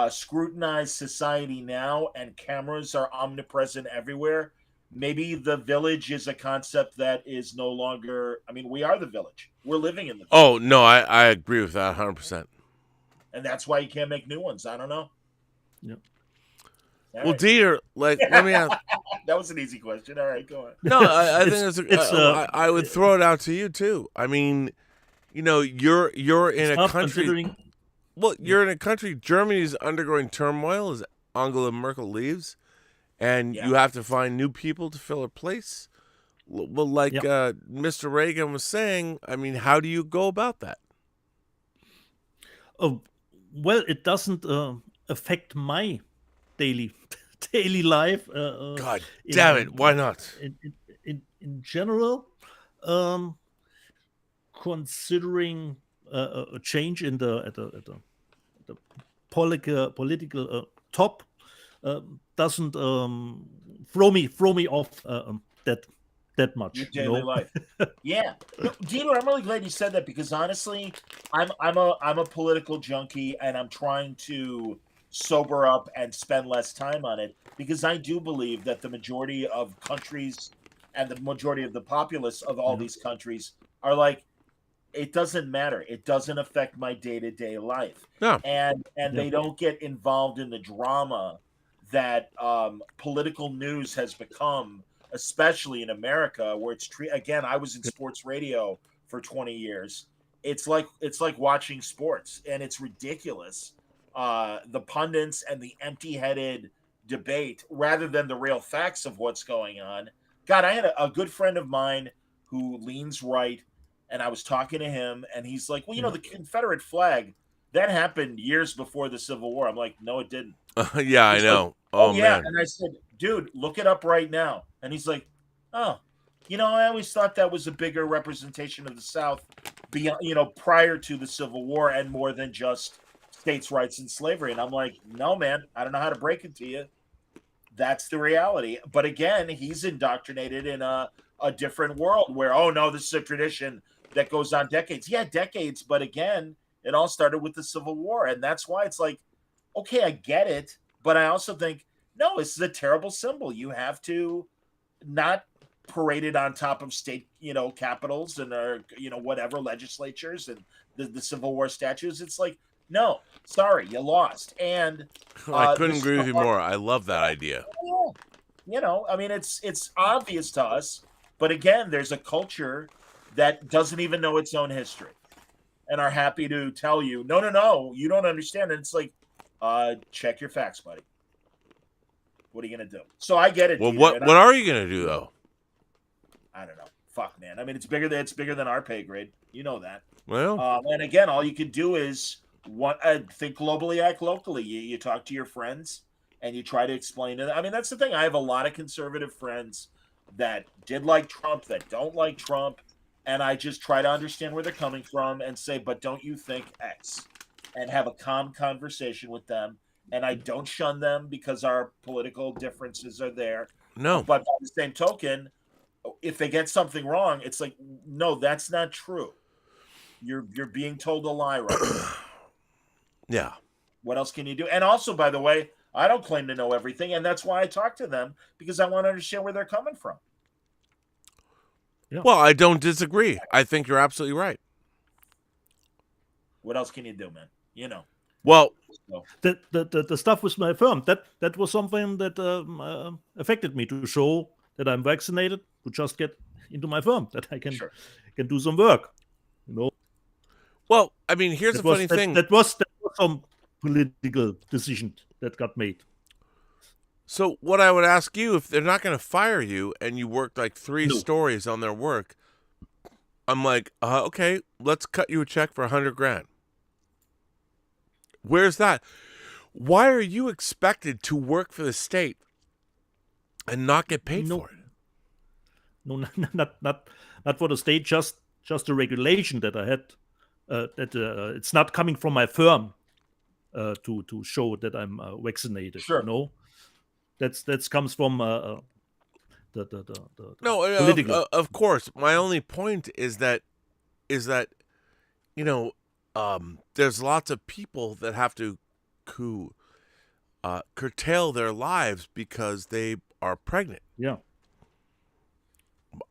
E: scrutinized society now, and cameras are omnipresent everywhere, maybe the Village is a concept that is no longer. I mean, we are the Village. We're living in the Village.
A: Oh no, I agree with that 100%.
E: And that's why you can't make new ones. I don't know.
D: Yep.
E: All
A: Well,
E: right.
A: Dieter, like, let me ask.
E: That was an easy question. All right, go on.
A: No, I think I would throw it out to you too. I mean, you know, you're in a country. Well, you're in a country. Germany's undergoing turmoil as Angela Merkel leaves, and you have to find new people to fill her place. Well, like Mr. Reagan was saying, I mean, how do you go about that?
D: Well, it doesn't affect my daily life.
A: God damn it! Why not?
D: In general, considering a change in the political top doesn't throw me off that much.
E: Your daily life. Yeah. No, Dieter, I'm really glad you said that, because honestly, I'm a political junkie, and I'm trying to sober up and spend less time on it, because I do believe that the majority of countries and the majority of the populace of all these countries are like, it doesn't matter. It doesn't affect my day-to-day life.
A: Yeah.
E: And they don't get involved in the drama that political news has become, especially in America, where it's again. I was in sports radio for 20 years. It's like watching sports, and it's ridiculous. The pundits and the empty-headed debate, rather than the real facts of what's going on. God, I had a good friend of mine who leans right, and I was talking to him, and he's like, "Well, the Confederate flag that happened years before the Civil War." I'm like, "No, it didn't."
A: Yeah, I know.
E: Like,
A: oh
E: yeah.
A: man.
E: And I said, "Dude, look it up right now." And he's like, "Oh, I always thought that was a bigger representation of the South beyond, prior to the Civil War and more than just states' rights and slavery." And I'm like, "No, man, I don't know how to break it to you. That's the reality." But again, he's indoctrinated in a different world where, oh no, this is a tradition that goes on decades. Yeah, decades. But again, it all started with the Civil War. And that's why it's like, okay, I get it. But I also think, no, this is a terrible symbol. You have to not parade it on top of state, capitals and whatever legislatures and the Civil War statues. It's like, no, sorry, you lost. And
A: I couldn't agree with you more. I love that idea.
E: I mean, it's obvious to us, but again, there's a culture that doesn't even know its own history and are happy to tell you, no, you don't understand. And it's like, check your facts, buddy. What are you gonna do? So I get it.
A: Well,
E: Dieter,
A: what are you gonna do though?
E: I don't know. Fuck, man. I mean, it's bigger than our pay grade. You know that.
A: Well,
E: and again, all you can do is think globally, act locally. You talk to your friends and you try to explain it. I mean, that's the thing. I have a lot of conservative friends that did like Trump, that don't like Trump, and I just try to understand where they're coming from and say, but don't you think X? And have a calm conversation with them. And I don't shun them because our political differences are there.
A: no.
E: But by the same token, if they get something wrong, it's like, no, that's not true. You're being told a lie right now.
A: Yeah.
E: What else can you do? And also, by the way, I don't claim to know everything, and that's why I talk to them, because I want to understand where they're coming from.
A: Yeah. Well, I don't disagree. I think you're absolutely right.
E: What else can you do, man?
A: Well,
D: the stuff with my firm, that was something that affected me, to show that I'm vaccinated, to just get into my firm, that I can do some work.
A: Well, I mean, here's the funny thing.
D: That was some political decision that got made.
A: So what I would ask you, if they're not going to fire you and you worked like 3 stories on their work, I'm like, okay, let's cut you a check for $100,000. Where's that? Why are you expected to work for the state and not get paid for it?
D: No, not for the state. Just a regulation that I had. That it's not coming from my firm to show that I'm vaccinated.
E: Sure.
D: That comes from the
A: political. Of course. My only point is that there's lots of people that have to curtail their lives because they are pregnant.
D: Yeah.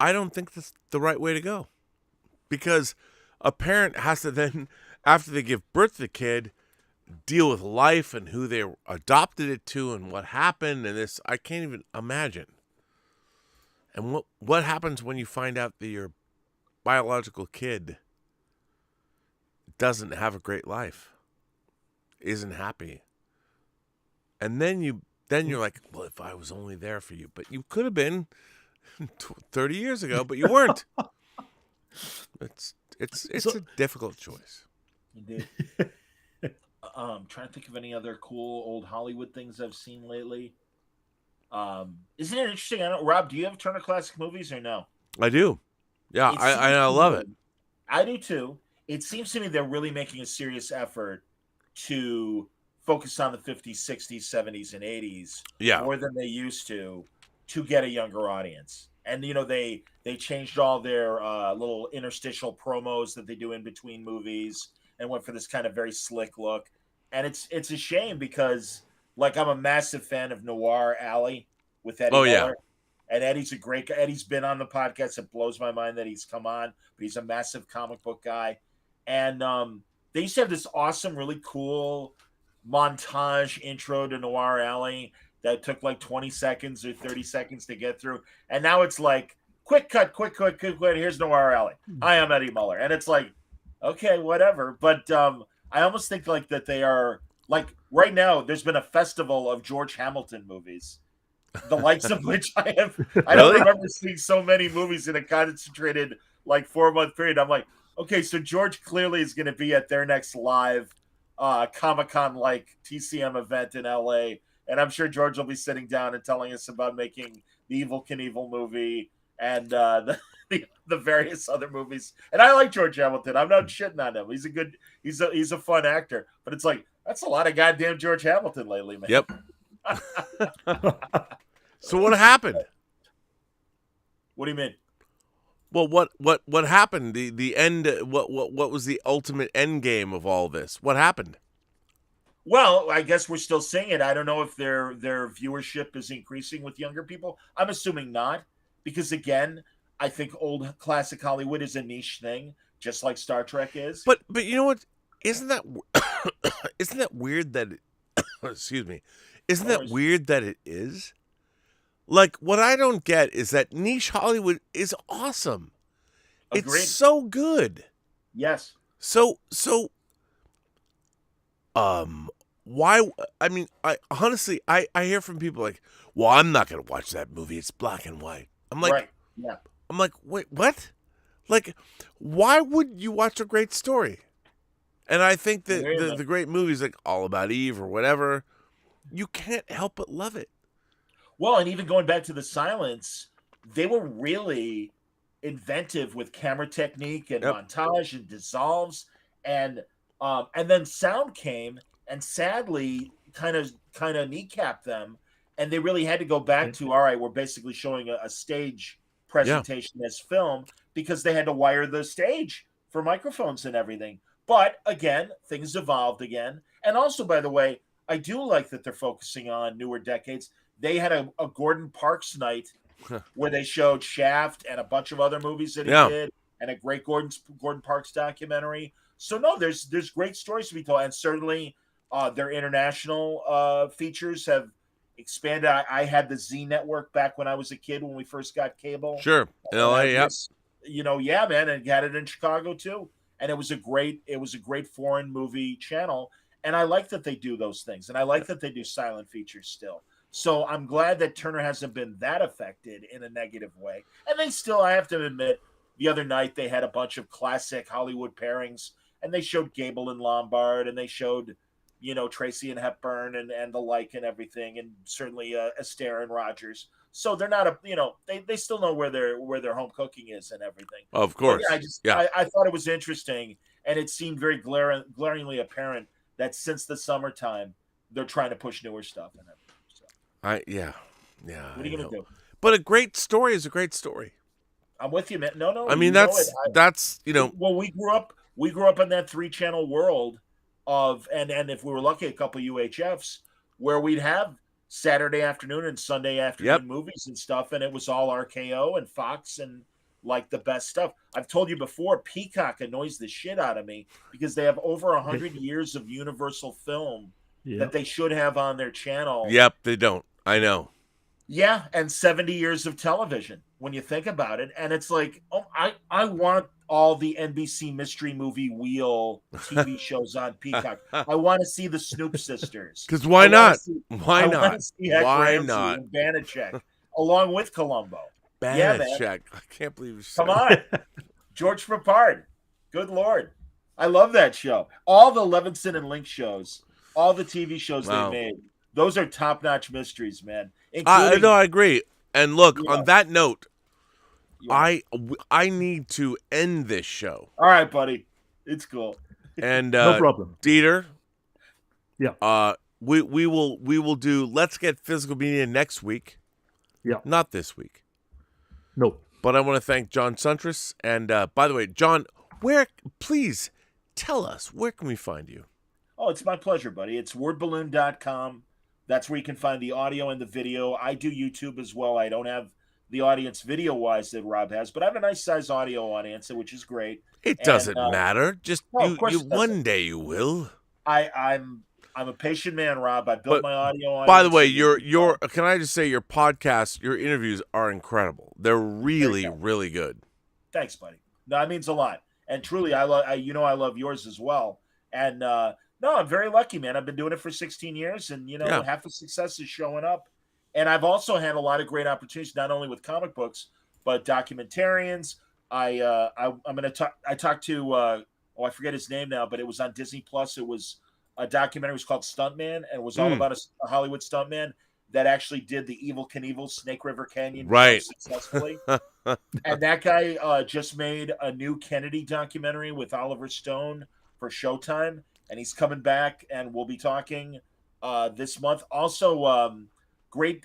A: I don't think that's the right way to go, because a parent has to then, after they give birth to the kid, deal with life and who they adopted it to and what happened and this. I can't even imagine. And what happens when you find out that your biological kid doesn't have a great life, isn't happy, and then you're like, well, if I was only there for you, but you could have been 30 years ago, but you weren't. It's a difficult choice.
E: Indeed. Trying to think of any other cool old Hollywood things I've seen lately. Isn't it interesting? I don't know, Rob, do you have Turner Classic Movies or no?
A: I do. Yeah, I love it.
E: I do too. It seems to me they're really making a serious effort to focus on the 50s, 60s, 70s, and 80s more than they used to get a younger audience. And, they changed all their little interstitial promos that they do in between movies and went for this kind of very slick look. And it's a shame because, like, I'm a massive fan of Noir Alley with Eddie Miller. Yeah. And Eddie's a great guy. Eddie's been on the podcast. It blows my mind that he's come on, but he's a massive comic book guy. And they used to have this awesome, really cool montage intro to Noir Alley that took like 20 seconds or 30 seconds to get through. And now it's like, quick cut. Here's Noir Alley. Hi, I'm Eddie Muller. And it's like, okay, whatever. But I almost think like that they are like right now, there's been a festival of George Hamilton movies, the likes of which I don't remember seeing so many movies in a concentrated like 4-month period. I'm like, okay, so George clearly is going to be at their next live Comic-Con like TCM event in LA. And I'm sure George will be sitting down and telling us about making the Evel Knievel movie and the various other movies. And I like George Hamilton. I'm not shitting on him. He's a fun actor. But it's like, that's a lot of goddamn George Hamilton lately, man.
A: Yep. So what happened?
E: What do you mean?
A: Well, what happened? The end. What was the ultimate end game of all this? What happened?
E: Well, I guess we're still seeing it. I don't know if their viewership is increasing with younger people. I'm assuming not, because again, I think old classic Hollywood is a niche thing, just like Star Trek is.
A: But you know what? Isn't that weird that it, excuse me? Isn't that weird that it is? Like, what I don't get is that niche Hollywood is awesome.
E: Agreed.
A: It's so good.
E: Yes.
A: So why? I mean, I honestly hear from people like, well, I'm not going to watch that movie. It's black and white. I'm like,
E: right. Yeah.
A: I'm like, wait, what? Like, why would you watch a great story? And I think that the great movies like All About Eve or whatever, you can't help but love it.
E: Well, and even going back to the Silence, they were really inventive with camera technique and montage and dissolves, and then sound came and sadly kind of kneecapped them, and they really had to go back to, all right, we're basically showing a stage presentation as film, because they had to wire the stage for microphones and everything. But again, things evolved again. And also, by the way, I do like that they're focusing on newer decades. They had a Gordon Parks night where they showed Shaft and a bunch of other movies that he did, and a great Gordon Parks documentary. So no, there's great stories to be told, and certainly their international features have expanded. I had the Z Network back when I was a kid when we first got cable.
A: Sure, LA, yeah.
E: Man, and had it in Chicago too. And it was a great foreign movie channel. And I like that they do those things, and I like that they do silent features still. So I'm glad that Turner hasn't been that affected in a negative way. And they still, I have to admit, the other night they had a bunch of classic Hollywood pairings, and they showed Gable and Lombard, and they showed, Tracy and Hepburn and the like and everything, and certainly Astaire and Rogers. So they're not they still know where their home cooking is and everything.
A: Of course.
E: I thought it was interesting, and it seemed very glaringly apparent that since the summertime they're trying to push newer stuff in it.
A: Yeah.
E: What are you gonna do?
A: But a great story is a great story.
E: I'm with you, man. No.
A: I mean, that's.
E: Well, we grew up in that 3-channel world of, and if we were lucky, a couple UHFs where we'd have Saturday afternoon and Sunday afternoon movies and stuff, and it was all RKO and Fox and like the best stuff. I've told you before, Peacock annoys the shit out of me because they have over 100 years of Universal film that they should have on their channel.
A: Yep, they don't. I know.
E: Yeah, and 70 years of television when you think about it. And it's like, I want all the NBC Mystery Movie Wheel TV shows on Peacock. I want to see the Snoop sisters.
A: Because why not?
E: Why not? Why not? And Banachek, along with Columbo.
A: Banachek. I can't believe you
E: Come on. George Papard. Good Lord. I love that show. All the Levinson and Link shows, all the TV shows they made. Those are top-notch mysteries, man.
A: No, I agree. And look, on that note, I need to end this show.
E: All right, buddy. It's cool.
A: And
D: no problem.
A: Dieter.
D: Yeah.
A: We will do Let's Get Physical Media next week.
D: Yeah.
A: Not this week.
D: No.
A: But I want to thank John Suntress. And by the way, John, please tell us, where can we find you?
E: Oh, it's my pleasure, buddy. It's wordballoon.com. That's where you can find the audio and the video. I do YouTube as well. I don't have the audience video-wise that Rob has, but I have a nice-sized audio audience, which is great.
A: It doesn't matter. Just one day you will.
E: I'm I'm a patient man, Rob. I built my audio audience.
A: By the way, your can I just say your podcast, your interviews are incredible. They're really, really good.
E: Thanks, buddy. No, that means a lot. And truly, I love yours as well. And no, I'm very lucky, man. I've been doing it for 16 years, and half the success is showing up. And I've also had a lot of great opportunities, not only with comic books, but documentarians. I'm going to talk. I talked to I forget his name now, but it was on Disney Plus. It was a documentary. It was called Stuntman, and it was all about a Hollywood stuntman that actually did the Evel Knievel Snake River Canyon successfully. And that guy just made a new Kennedy documentary with Oliver Stone for Showtime, and he's coming back, and we'll be talking this month. Also, great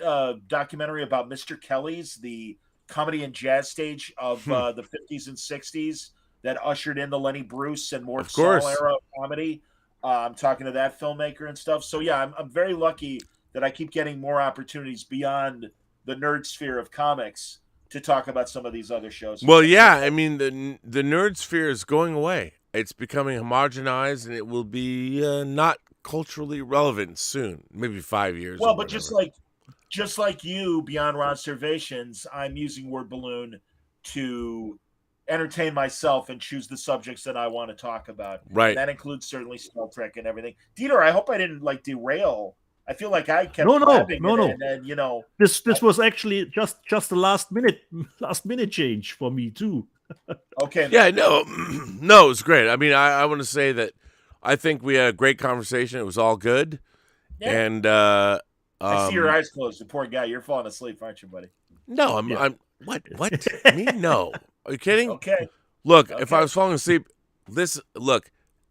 E: documentary about Mr. Kelly's, the comedy and jazz stage of the 50s and 60s that ushered in the Lenny Bruce and Mort Saul era of comedy. I'm talking to that filmmaker and stuff. So yeah, I'm very lucky that I keep getting more opportunities beyond the nerd sphere of comics to talk about some of these other shows.
A: Well, yeah, I mean the nerd sphere is going away. It's becoming homogenized, and it will be not culturally relevant soon. Maybe 5 years.
E: Well, but just like you, beyond observations, I'm using Word Balloon to entertain myself and choose the subjects that I want to talk about.
A: Right.
E: And that includes certainly Star Trek and everything. Dieter, I hope I didn't derail. I feel like I kept clapping.
D: No.
E: And then,
D: This was actually just the last minute change for me too.
E: Okay.
A: Yeah, no, it was great. I mean, I want to say that I think we had a great conversation. It was all good. Yeah. And
E: I see your eyes closed. The poor guy. You're falling asleep, aren't you, buddy?
A: No, I'm what? Me? No. Are you kidding?
E: Okay.
A: Look, if I was falling asleep,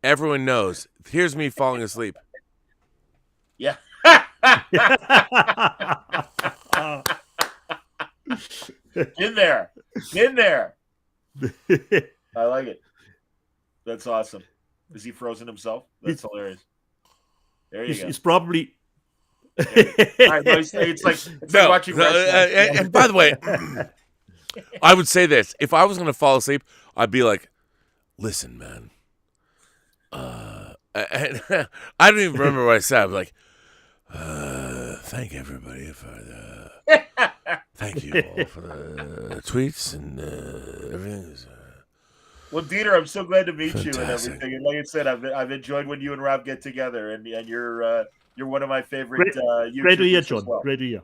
A: everyone knows. Here's me falling asleep.
E: Yeah. In there. I like it. That's awesome. Is he frozen himself? That's hilarious. There you go.
D: He's probably.
E: It's like watching.
A: And by the way, I would say this: if I was going to fall asleep, I'd be like, "Listen, man." And I don't even remember what I said. I was like, "Thank everybody for thank you all for the tweets and everything."
E: Well, Dieter, I'm so glad to meet
A: Fantastic.
E: you and everything. And like I said, I've enjoyed when you and Rob get together, and you're one of my favorite YouTubers.
D: Great to hear, John.
E: Well.
D: Great to hear.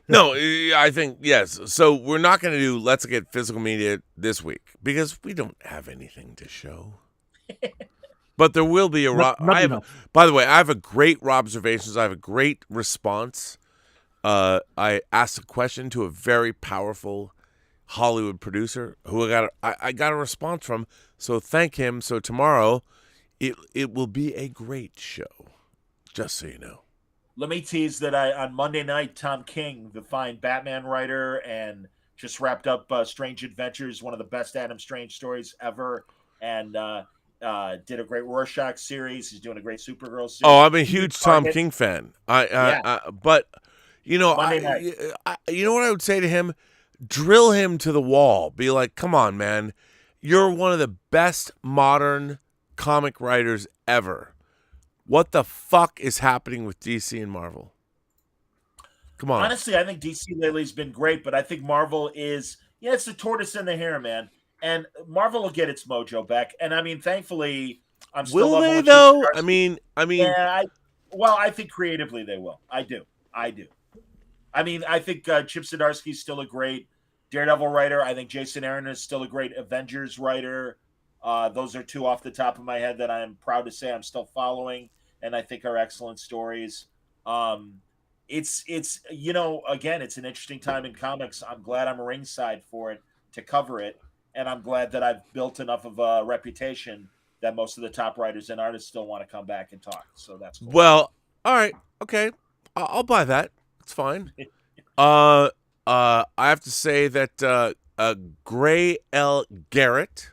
A: No, I think, yes. So we're not going to do Let's Get Physical Media this week because we don't have anything to show. But there will be a Rob. By the way, I have a great Rob observations. I have a great response. I asked a question to a very powerful Hollywood producer who I got a response from. So thank him. So tomorrow, it will be a great show. Just so you know.
E: Let me tease that on Monday night, Tom King, the fine Batman writer, and just wrapped up Strange Adventures, one of the best Adam Strange stories ever, and did a great Rorschach series. He's doing a great Supergirl series.
A: Oh, I'm a huge Tom King fan. But you know, you know what I would say to him? Drill him to the wall. Be like, come on, man. You're one of the best modern comic writers ever. What the fuck is happening with DC and Marvel? Come on.
E: Honestly, I think DC lately has been great, but I think Marvel is, it's the tortoise and the hare, man. And Marvel will get its mojo back. And I mean, thankfully, I'm still.
A: Will they though? I mean.
E: Yeah, I think creatively they will. I do. I mean, I think Chip Zdarsky's still a great Daredevil writer. I think Jason Aaron is still a great Avengers writer. Those are two off the top of my head that I'm proud to say I'm still following and I think are excellent stories. It's again, it's an interesting time in comics. I'm glad I'm ringside for it to cover it, and I'm glad that I've built enough of a reputation that most of the top writers and artists still want to come back and talk. So that's cool.
A: Well, all right, okay, I'll buy that. It's fine. I have to say that Gray L. Garrett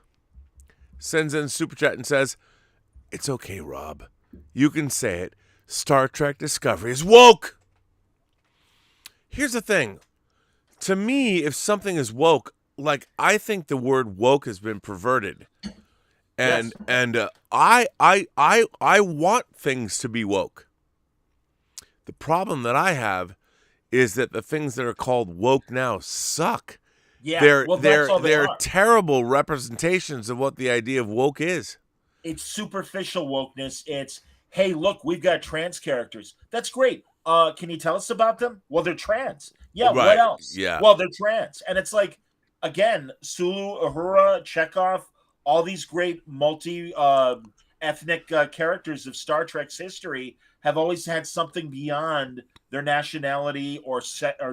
A: sends in a super chat and says, "It's okay, Rob. You can say it. Star Trek Discovery is woke." Here's the thing. To me, if something is woke, like I think the word woke has been perverted. I want things to be woke. The problem that I have is that the things that are called woke now suck.
E: Yeah, that's all
A: they're
E: are.
A: terrible representations of what the idea of woke is.
E: It's superficial wokeness. It's, hey, look, we've got trans characters. That's great. Can you tell us about them? Well, they're trans. Yeah,
A: Right.
E: What else?
A: Yeah.
E: Well, they're trans. And it's like, again, Sulu, Uhura, Chekhov, all these great multi-ethnic characters of Star Trek's history have always had something beyond their nationality or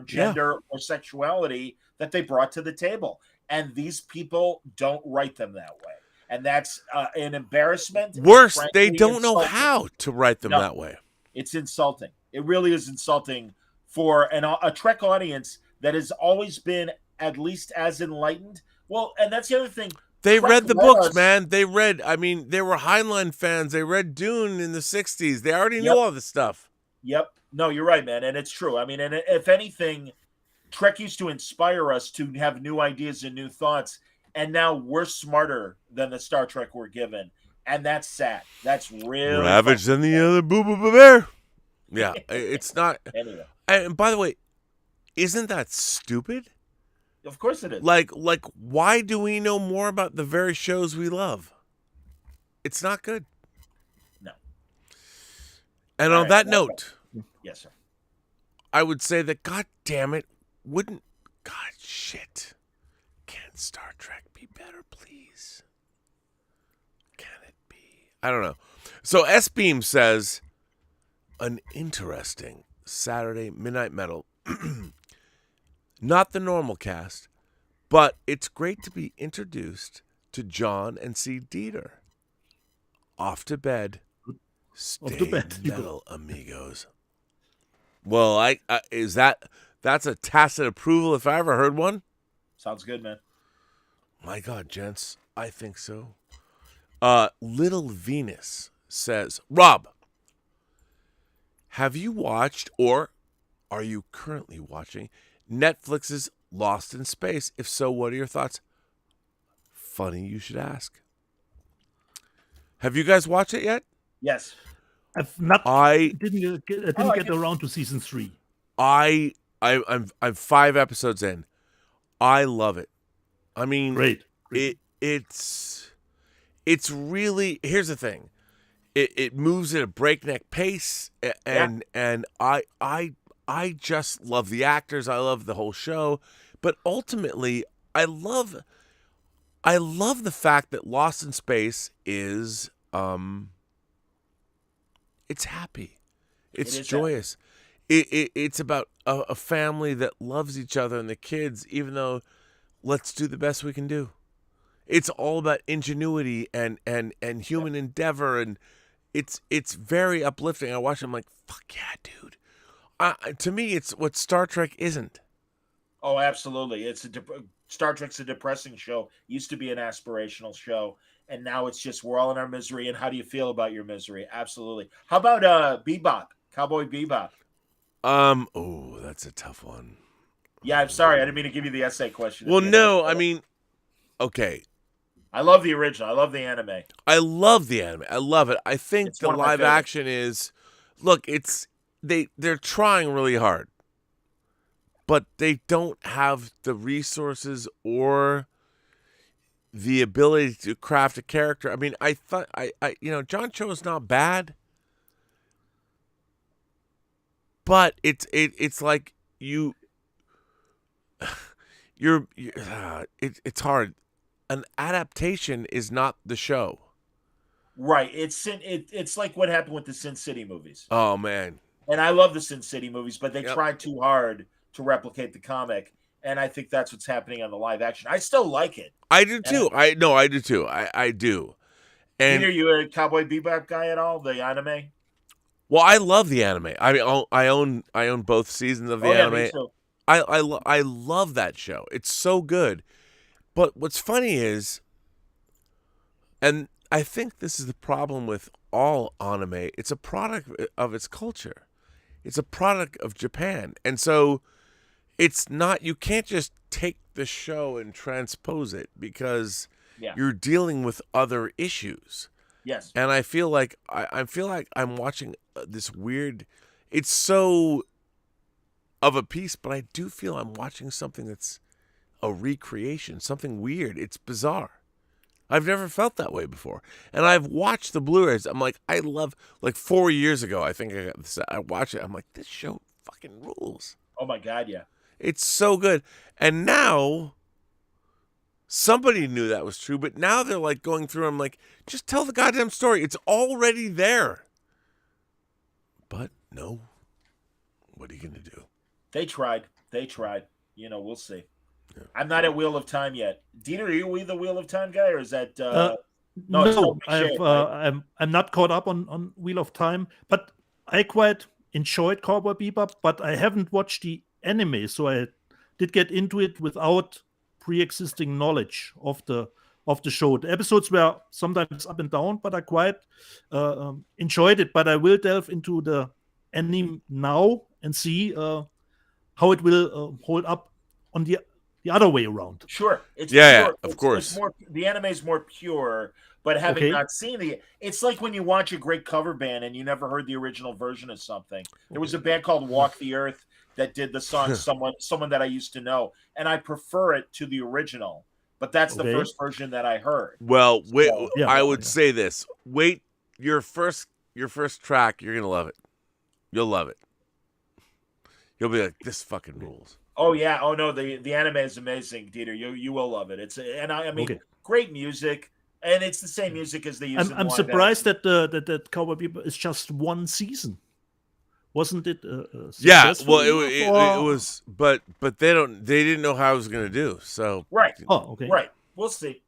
E: gender or sexuality that they brought to the table. And these people don't write them that way. And that's an embarrassment.
A: Worse, they don't know how to write them that way.
E: It's insulting. It really is insulting for a Trek audience that has always been at least as enlightened. Well, and that's the other thing.
A: They read the books, man. They were Heinlein fans. They read Dune in the 60s. They already knew all this stuff.
E: Yep. No, you're right, man. And it's true. I mean, and if anything, Trek used to inspire us to have new ideas and new thoughts. And now we're smarter than the Star Trek we're given. And that's sad. That's really
A: Ravage than the other boo-boo bear. Yeah, it's not.
E: Anyway.
A: And by the way, isn't that stupid?
E: Of course it is.
A: Like, why do we know more about the very shows we love? It's not good.
E: No.
A: And on that note,
E: yes, sir.
A: I would say that, God damn it, shit. Can Star Trek be better, please? Can it be? I don't know. So S-Beam says, an interesting Saturday Midnight Metal. Not the normal cast, but it's great to be introduced to John and see Dieter. Off to bed. Stay metal, amigos. Well, that's a tacit approval if I ever heard one.
E: Sounds good, man.
A: My God, gents, I think so. Little Venus says, Rob, have you watched or are you currently watching Netflix's Lost in Space? If so, what are your thoughts? Funny you should ask. Have you guys watched it yet?
E: Yes.
D: I've not. I didn't get around to season 3.
A: I'm 5 episodes in. I love it. I mean,
D: great.
A: It's really, here's the thing. It moves at a breakneck pace, and I just love the actors. I love the whole show, but ultimately, I love the fact that Lost in Space is it's happy, it's joyous. It's about a family that loves each other and the kids, even though let's do the best we can do. It's all about ingenuity and human endeavor, and it's very uplifting. I watch it, I'm like, fuck yeah, dude. To me, it's what Star Trek isn't.
E: Oh, absolutely. Star Trek's a depressing show. Used to be an aspirational show, and now it's just we're all in our misery. And how do you feel about your misery? Absolutely. How about Bebop, Cowboy Bebop?
A: Oh, that's a tough one.
E: Yeah, I'm sorry. I didn't mean to give you the essay question.
A: Well, no, I mean, okay.
E: I love the original. I love the anime.
A: I love the anime. I love it. I think the live action is, look, they're trying really hard, but they don't have the resources or the ability to craft a character. I mean, I thought John Cho is not bad, but it's like it's hard. An adaptation is not the show.
E: Right. It's like what happened with the Sin City movies.
A: Oh man.
E: And I love the Sin City movies, but they tried too hard to replicate the comic, and I think that's what's happening on the live action. I still like it.
A: I do too. I do too. I do. And
E: are you a Cowboy Bebop guy at all? The anime?
A: Well, I love the anime. I mean, I own both seasons of the anime.
E: Me too.
A: I love that show. It's so good. But what's funny is, and I think this is the problem with all anime, it's a product of its culture. It's a product of Japan. And so it's not, you can't just take the show and transpose it because
E: Yeah.
A: you're dealing with other issues.
E: Yes.
A: And I feel like I feel like I'm watching this weird. It's so of a piece, but I do feel I'm watching something that's a recreation, something weird. It's bizarre. I've never felt that way before. And I've watched the Blu-rays. I'm like, I love, like 4 years ago, I think I watched it. I'm like, this show fucking rules.
E: Oh my God, yeah.
A: It's so good. And now, somebody knew that was true, but now they're like going through, I'm like, just tell the goddamn story. It's already there. But no. What are you going to do?
E: They tried. You know, we'll see. Yeah. I'm not at Wheel of Time yet. Dieter, are you the Wheel of Time guy, or is that...
D: No, I'm not caught up on Wheel of Time, but I quite enjoyed Cowboy Bebop, but I haven't watched the anime, so I did get into it without pre-existing knowledge of the show. The episodes were sometimes up and down, but I quite enjoyed it. But I will delve into the anime now and see how it will hold up on the other way around.
E: Sure, it's
A: pure. Of course.
E: It's more, the anime is more pure, but having not seen it's like when you watch a great cover band and you never heard the original version of something. There was a band called Walk the Earth that did the song someone that I used to know, and I prefer it to the original. But that's the first version that I heard.
A: Well, wait, I would say this: wait, your first track, you're gonna love it. You'll love it. You'll be like, this fucking rules.
E: Oh yeah. Oh no, the anime is amazing, Dieter. You will love it. I mean, great music, and it's the same music as they use.
D: I'm surprised that that Cowboy Bebop is just one season. Wasn't it?
A: Yeah. Well, it was, but they didn't know how I was gonna do. So
E: right.
D: Oh, okay.
E: Right. We'll see.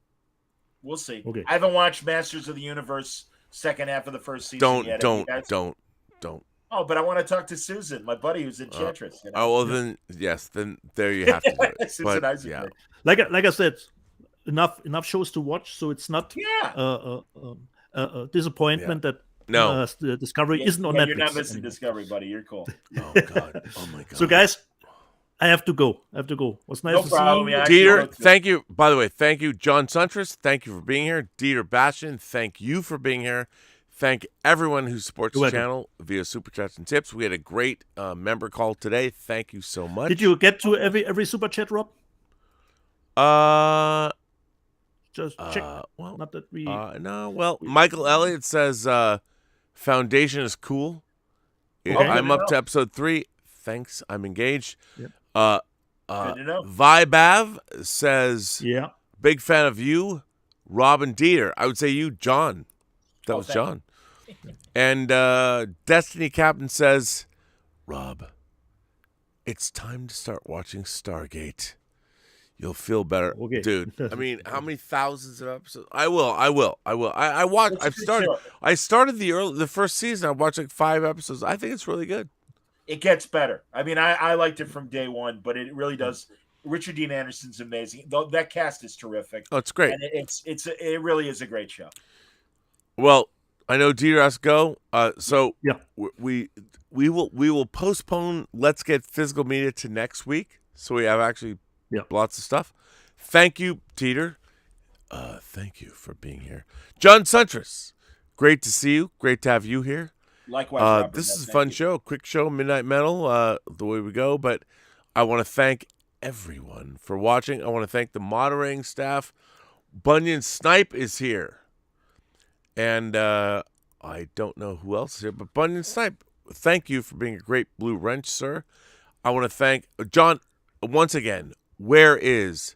E: Okay. I haven't watched Masters of the Universe second half of the first season yet.
A: Don't.
E: Oh, but I want to talk to Susan, my buddy who's Enchantress. You know?
A: Oh well, then yes, then there you have to do it.
E: Susan Eisenberg.
D: Like I said, enough shows to watch, so it's not a disappointment that the Discovery isn't on Netflix.
E: You're not missing anymore. Discovery, buddy. You're cool.
A: Oh God! Oh my God!
D: So guys, I have to go. What's nice to see you,
A: Dieter. Thank you. By the way, thank you, John Suntress. Thank you for being here, Dieter Bastian. Thank you for being here. Thank everyone who supports the channel via Super Chats and Tips. We had a great member call today. Thank you so much.
D: Did you get to every Super Chat, Rob? Just check.
A: Well,
D: not that we...
A: no, well, Michael Elliott says Foundation is cool. I'm up to episode 3. Thanks, I'm engaged.
E: Yep. Good to know.
A: Vibav says, big fan of you, Rob and Dieter. I would say you, John. That was John. And Destiny Captain says, Rob, it's time to start watching Stargate. You'll feel better.
D: Okay.
A: Dude, I mean, how many thousands of episodes? I will. I watched. I started the first season. I watched like 5 episodes. I think it's really good.
E: It gets better. I mean, I liked it from day one, but it really does. Richard Dean Anderson's amazing. That cast is terrific.
A: Oh, it's great.
E: And it really is a great show.
A: Well, I know Dieter has to go. So we will postpone Let's Get Physical Media to next week. So we have actually lots of stuff. Thank you, Dieter. Thank you for being here. John Suntress, great to see you. Great to have you here.
E: Likewise, Robert,
A: this is a fun show. Quick show, Midnight Metal, the way we go. But I want to thank everyone for watching. I want to thank the moderating staff. Bunyan Snipe is here. And I don't know who else is here, but Bunyan Snipe, thank you for being a great Blue Wrench, sir. I want to thank John once again. Where is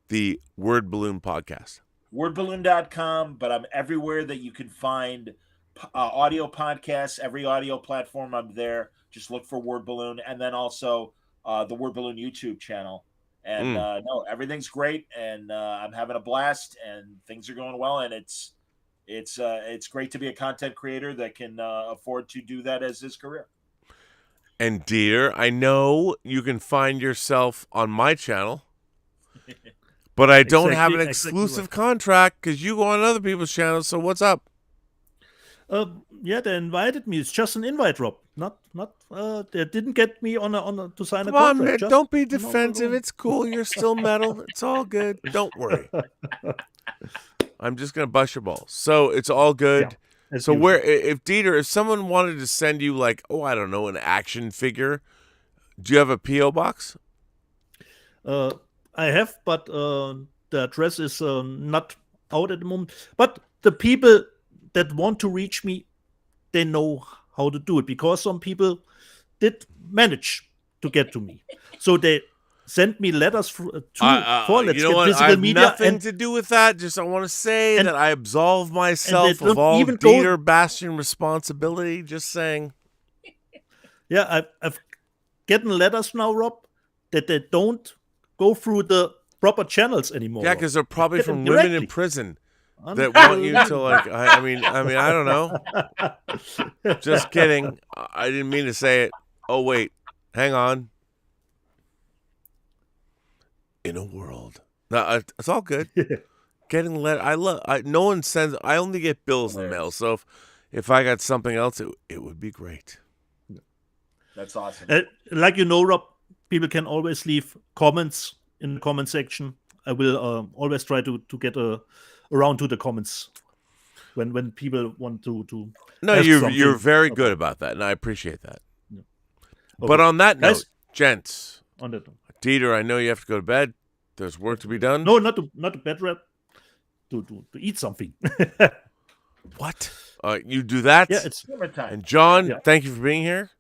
A: the Word Balloon podcast?
E: Wordballoon.com, but I'm everywhere that you can find audio podcasts. Every audio platform, I'm there. Just look for Word Balloon, and then also the Word Balloon YouTube channel. And no, everything's great, and I'm having a blast, and things are going well, and it's great to be a content creator that can afford to do that as his career.
A: And Dieter, I know you can find yourself on my channel, but I don't have an exclusive contract because you go on other people's channels. So what's up?
D: They invited me. It's just an invite, Rob. Not. They didn't get me on to sign a
A: contract.
D: Come on, man.
A: Don't be defensive. It's cool. You're still metal. It's all good. Don't worry. I'm just gonna bust your balls. So it's all good.
D: Yeah,
A: So where, if Dieter, if someone wanted to send you like, I don't know, an action figure, do you have a PO box?
D: I have, but the address is not out at the moment. But the people that want to reach me, they know how to do it, because some people did manage to get to me. So they sent me letters for Let's Get Physical
A: I have
D: Media.
A: nothing to do with that. Just I want to say that I absolve myself
D: don't
A: of all
D: even
A: Dieter Bastian responsibility. Just saying.
D: Yeah, I've gotten letters now, Rob, that they don't go through the proper channels anymore.
A: Yeah, because they're probably
D: Get
A: from
D: them
A: women in
D: directly.
A: prison that want you to like. I mean, I don't know. Just kidding. I didn't mean to say it. Oh wait, hang on. In a world, no, it's all good. Getting no one sends. I only get bills in the mail. So if I got something else, it would be great.
E: That's awesome.
D: Like Rob, people can always leave comments in the comment section. I will always try to get around to the comments when people want to.
A: No, you're very good about that, and I appreciate that. Yeah. Okay. But on that note, gents, Dieter, I know you have to go to bed. There's work to be done.
D: No, not to bed, Rep. To eat something.
A: What? You do that?
D: Yeah, it's
E: summertime.
A: And John, thank you for being here.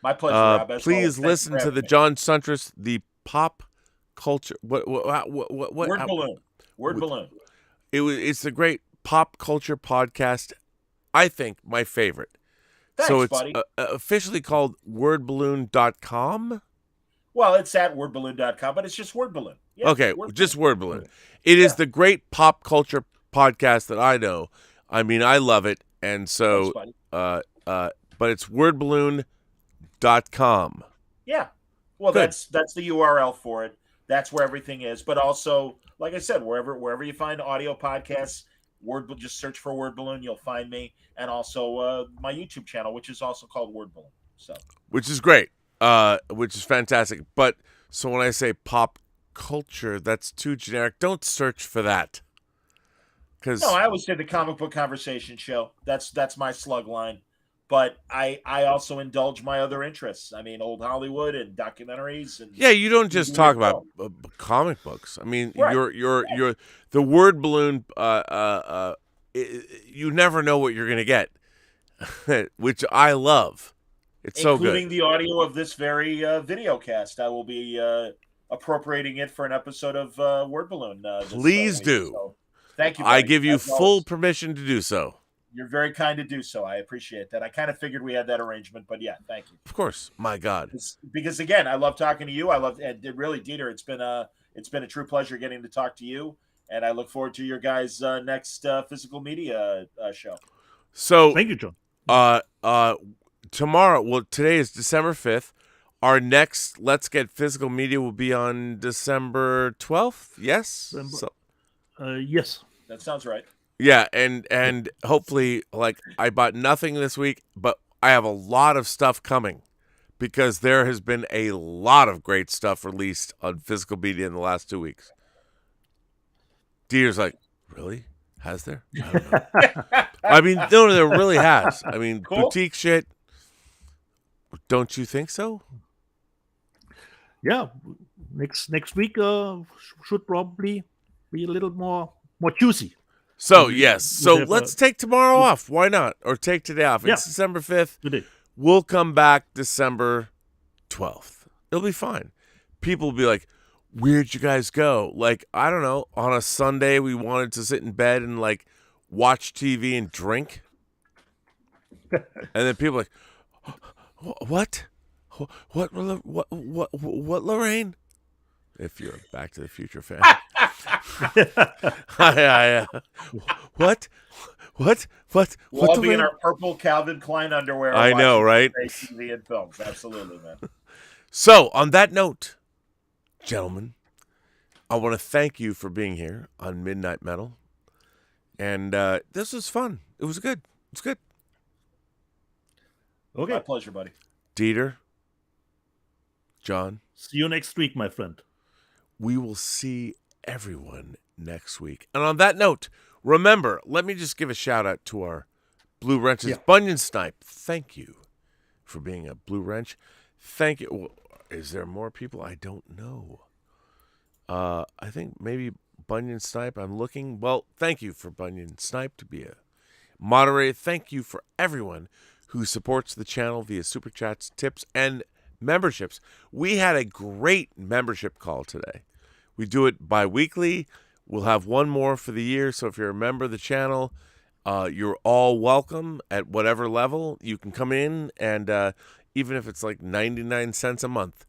E: My pleasure, Rob.
A: Please listen to the John Suntress, the pop culture. What?
E: Word balloon. Word balloon.
A: It's a great pop culture podcast. I think my favorite.
E: Thanks,
A: so it's
E: buddy.
A: Officially called wordballoon.com.
E: Well, it's at wordballoon.com, but it's just Word Balloon. Yeah,
A: okay, just Word Balloon. It is the great pop culture podcast that I know. I mean, I love it, and so,
E: Thanks,
A: but it's wordballoon.com.
E: Yeah, well, good. That's the URL for it. That's where everything is. But also, like I said, wherever you find audio podcasts, just search for Word Balloon, you'll find me, and also my YouTube channel, which is also called Word Balloon. So,
A: which is great. Which is fantastic. But so when I say pop culture, that's too generic. Don't search for that.
E: No, I always say the comic book conversation show. That's my slug line. But I also indulge my other interests. I mean, old Hollywood and documentaries. And
A: yeah, you don't just talk about comic books. I mean, right. you're the Word Balloon. You never know what you're gonna get, which I love. It's
E: including
A: so good.
E: The audio of this very video cast. I will be appropriating it for an episode of Word Balloon.
A: Please do.
E: So, thank you, buddy.
A: I give you full permission to do so.
E: You're very kind to do so. I appreciate that. I kind of figured we had that arrangement, but yeah, thank you.
A: Of course. My God.
E: Because again, I love talking to you. And really, Dieter, it's been a true pleasure getting to talk to you. And I look forward to your guys' next physical media show.
A: So
D: thank you, John.
A: Tomorrow, today is December 5th. Our next Let's Get Physical Media will be on December 12th. Yes?
D: Yes.
E: That sounds right.
A: Yeah, and hopefully, I bought nothing this week, but I have a lot of stuff coming because there has been a lot of great stuff released on physical media in the last 2 weeks. Dieter's like, really? Has there? I don't know. I mean, no, there really has. I mean, cool. Boutique shit. Don't you think so?
D: Yeah, next week should probably be a little more juicy.
A: So yes, so let's take tomorrow off. Why not? Or take today off. It's December 5th.
D: Today.
A: We'll come back December 12th. It'll be fine. People will be like, where'd you guys go? I don't know. On a Sunday, we wanted to sit in bed and watch TV and drink. And then people are like, what, Lorraine? If you're a Back to the Future fan. What?
E: We'll all be in our purple Calvin Klein underwear.
A: I know, right?
E: TV and films. Absolutely, man.
A: So, on that note, gentlemen, I want to thank you for being here on Midnight Metal. And this was fun. It was good. It's good.
D: Okay.
E: My pleasure, buddy.
A: Dieter, John.
D: See you next week, my friend.
A: We will see everyone next week. And on that note, remember, let me just give a shout out to our Blue Wrenches.
D: Yeah.
A: Bunyan Snipe, thank you for being a Blue Wrench. Thank you. Well, is there more people? I don't know. I think maybe Bunyan Snipe. I'm looking. Well, thank you for Bunyan Snipe to be a moderator. Thank you for everyone who supports the channel via super chats, tips, and memberships. We had a great membership call today. We do it bi-weekly. We'll have one more for the year. So if you're a member of the channel, you're all welcome at whatever level. You can come in, and even if it's like 99 cents a month,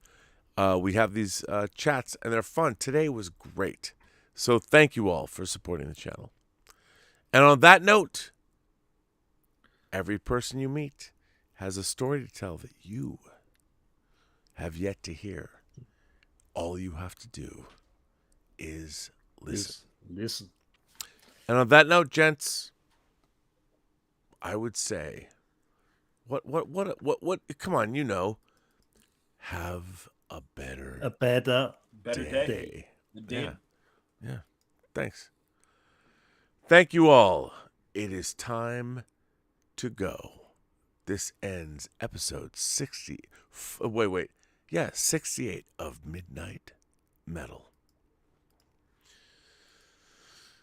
A: we have these chats, and they're fun. Today was great. So thank you all for supporting the channel. And on that note, every person you meet has a story to tell that you have yet to hear. All you have to do is listen.
D: Listen.
A: And on that note, gents, I would say, what, come on, you know, have a better
E: Better
A: day.
E: day. Indeed.
A: Yeah. Thanks. Thank you all. It is time to go. This ends episode 60. 68 of Midnight Metal.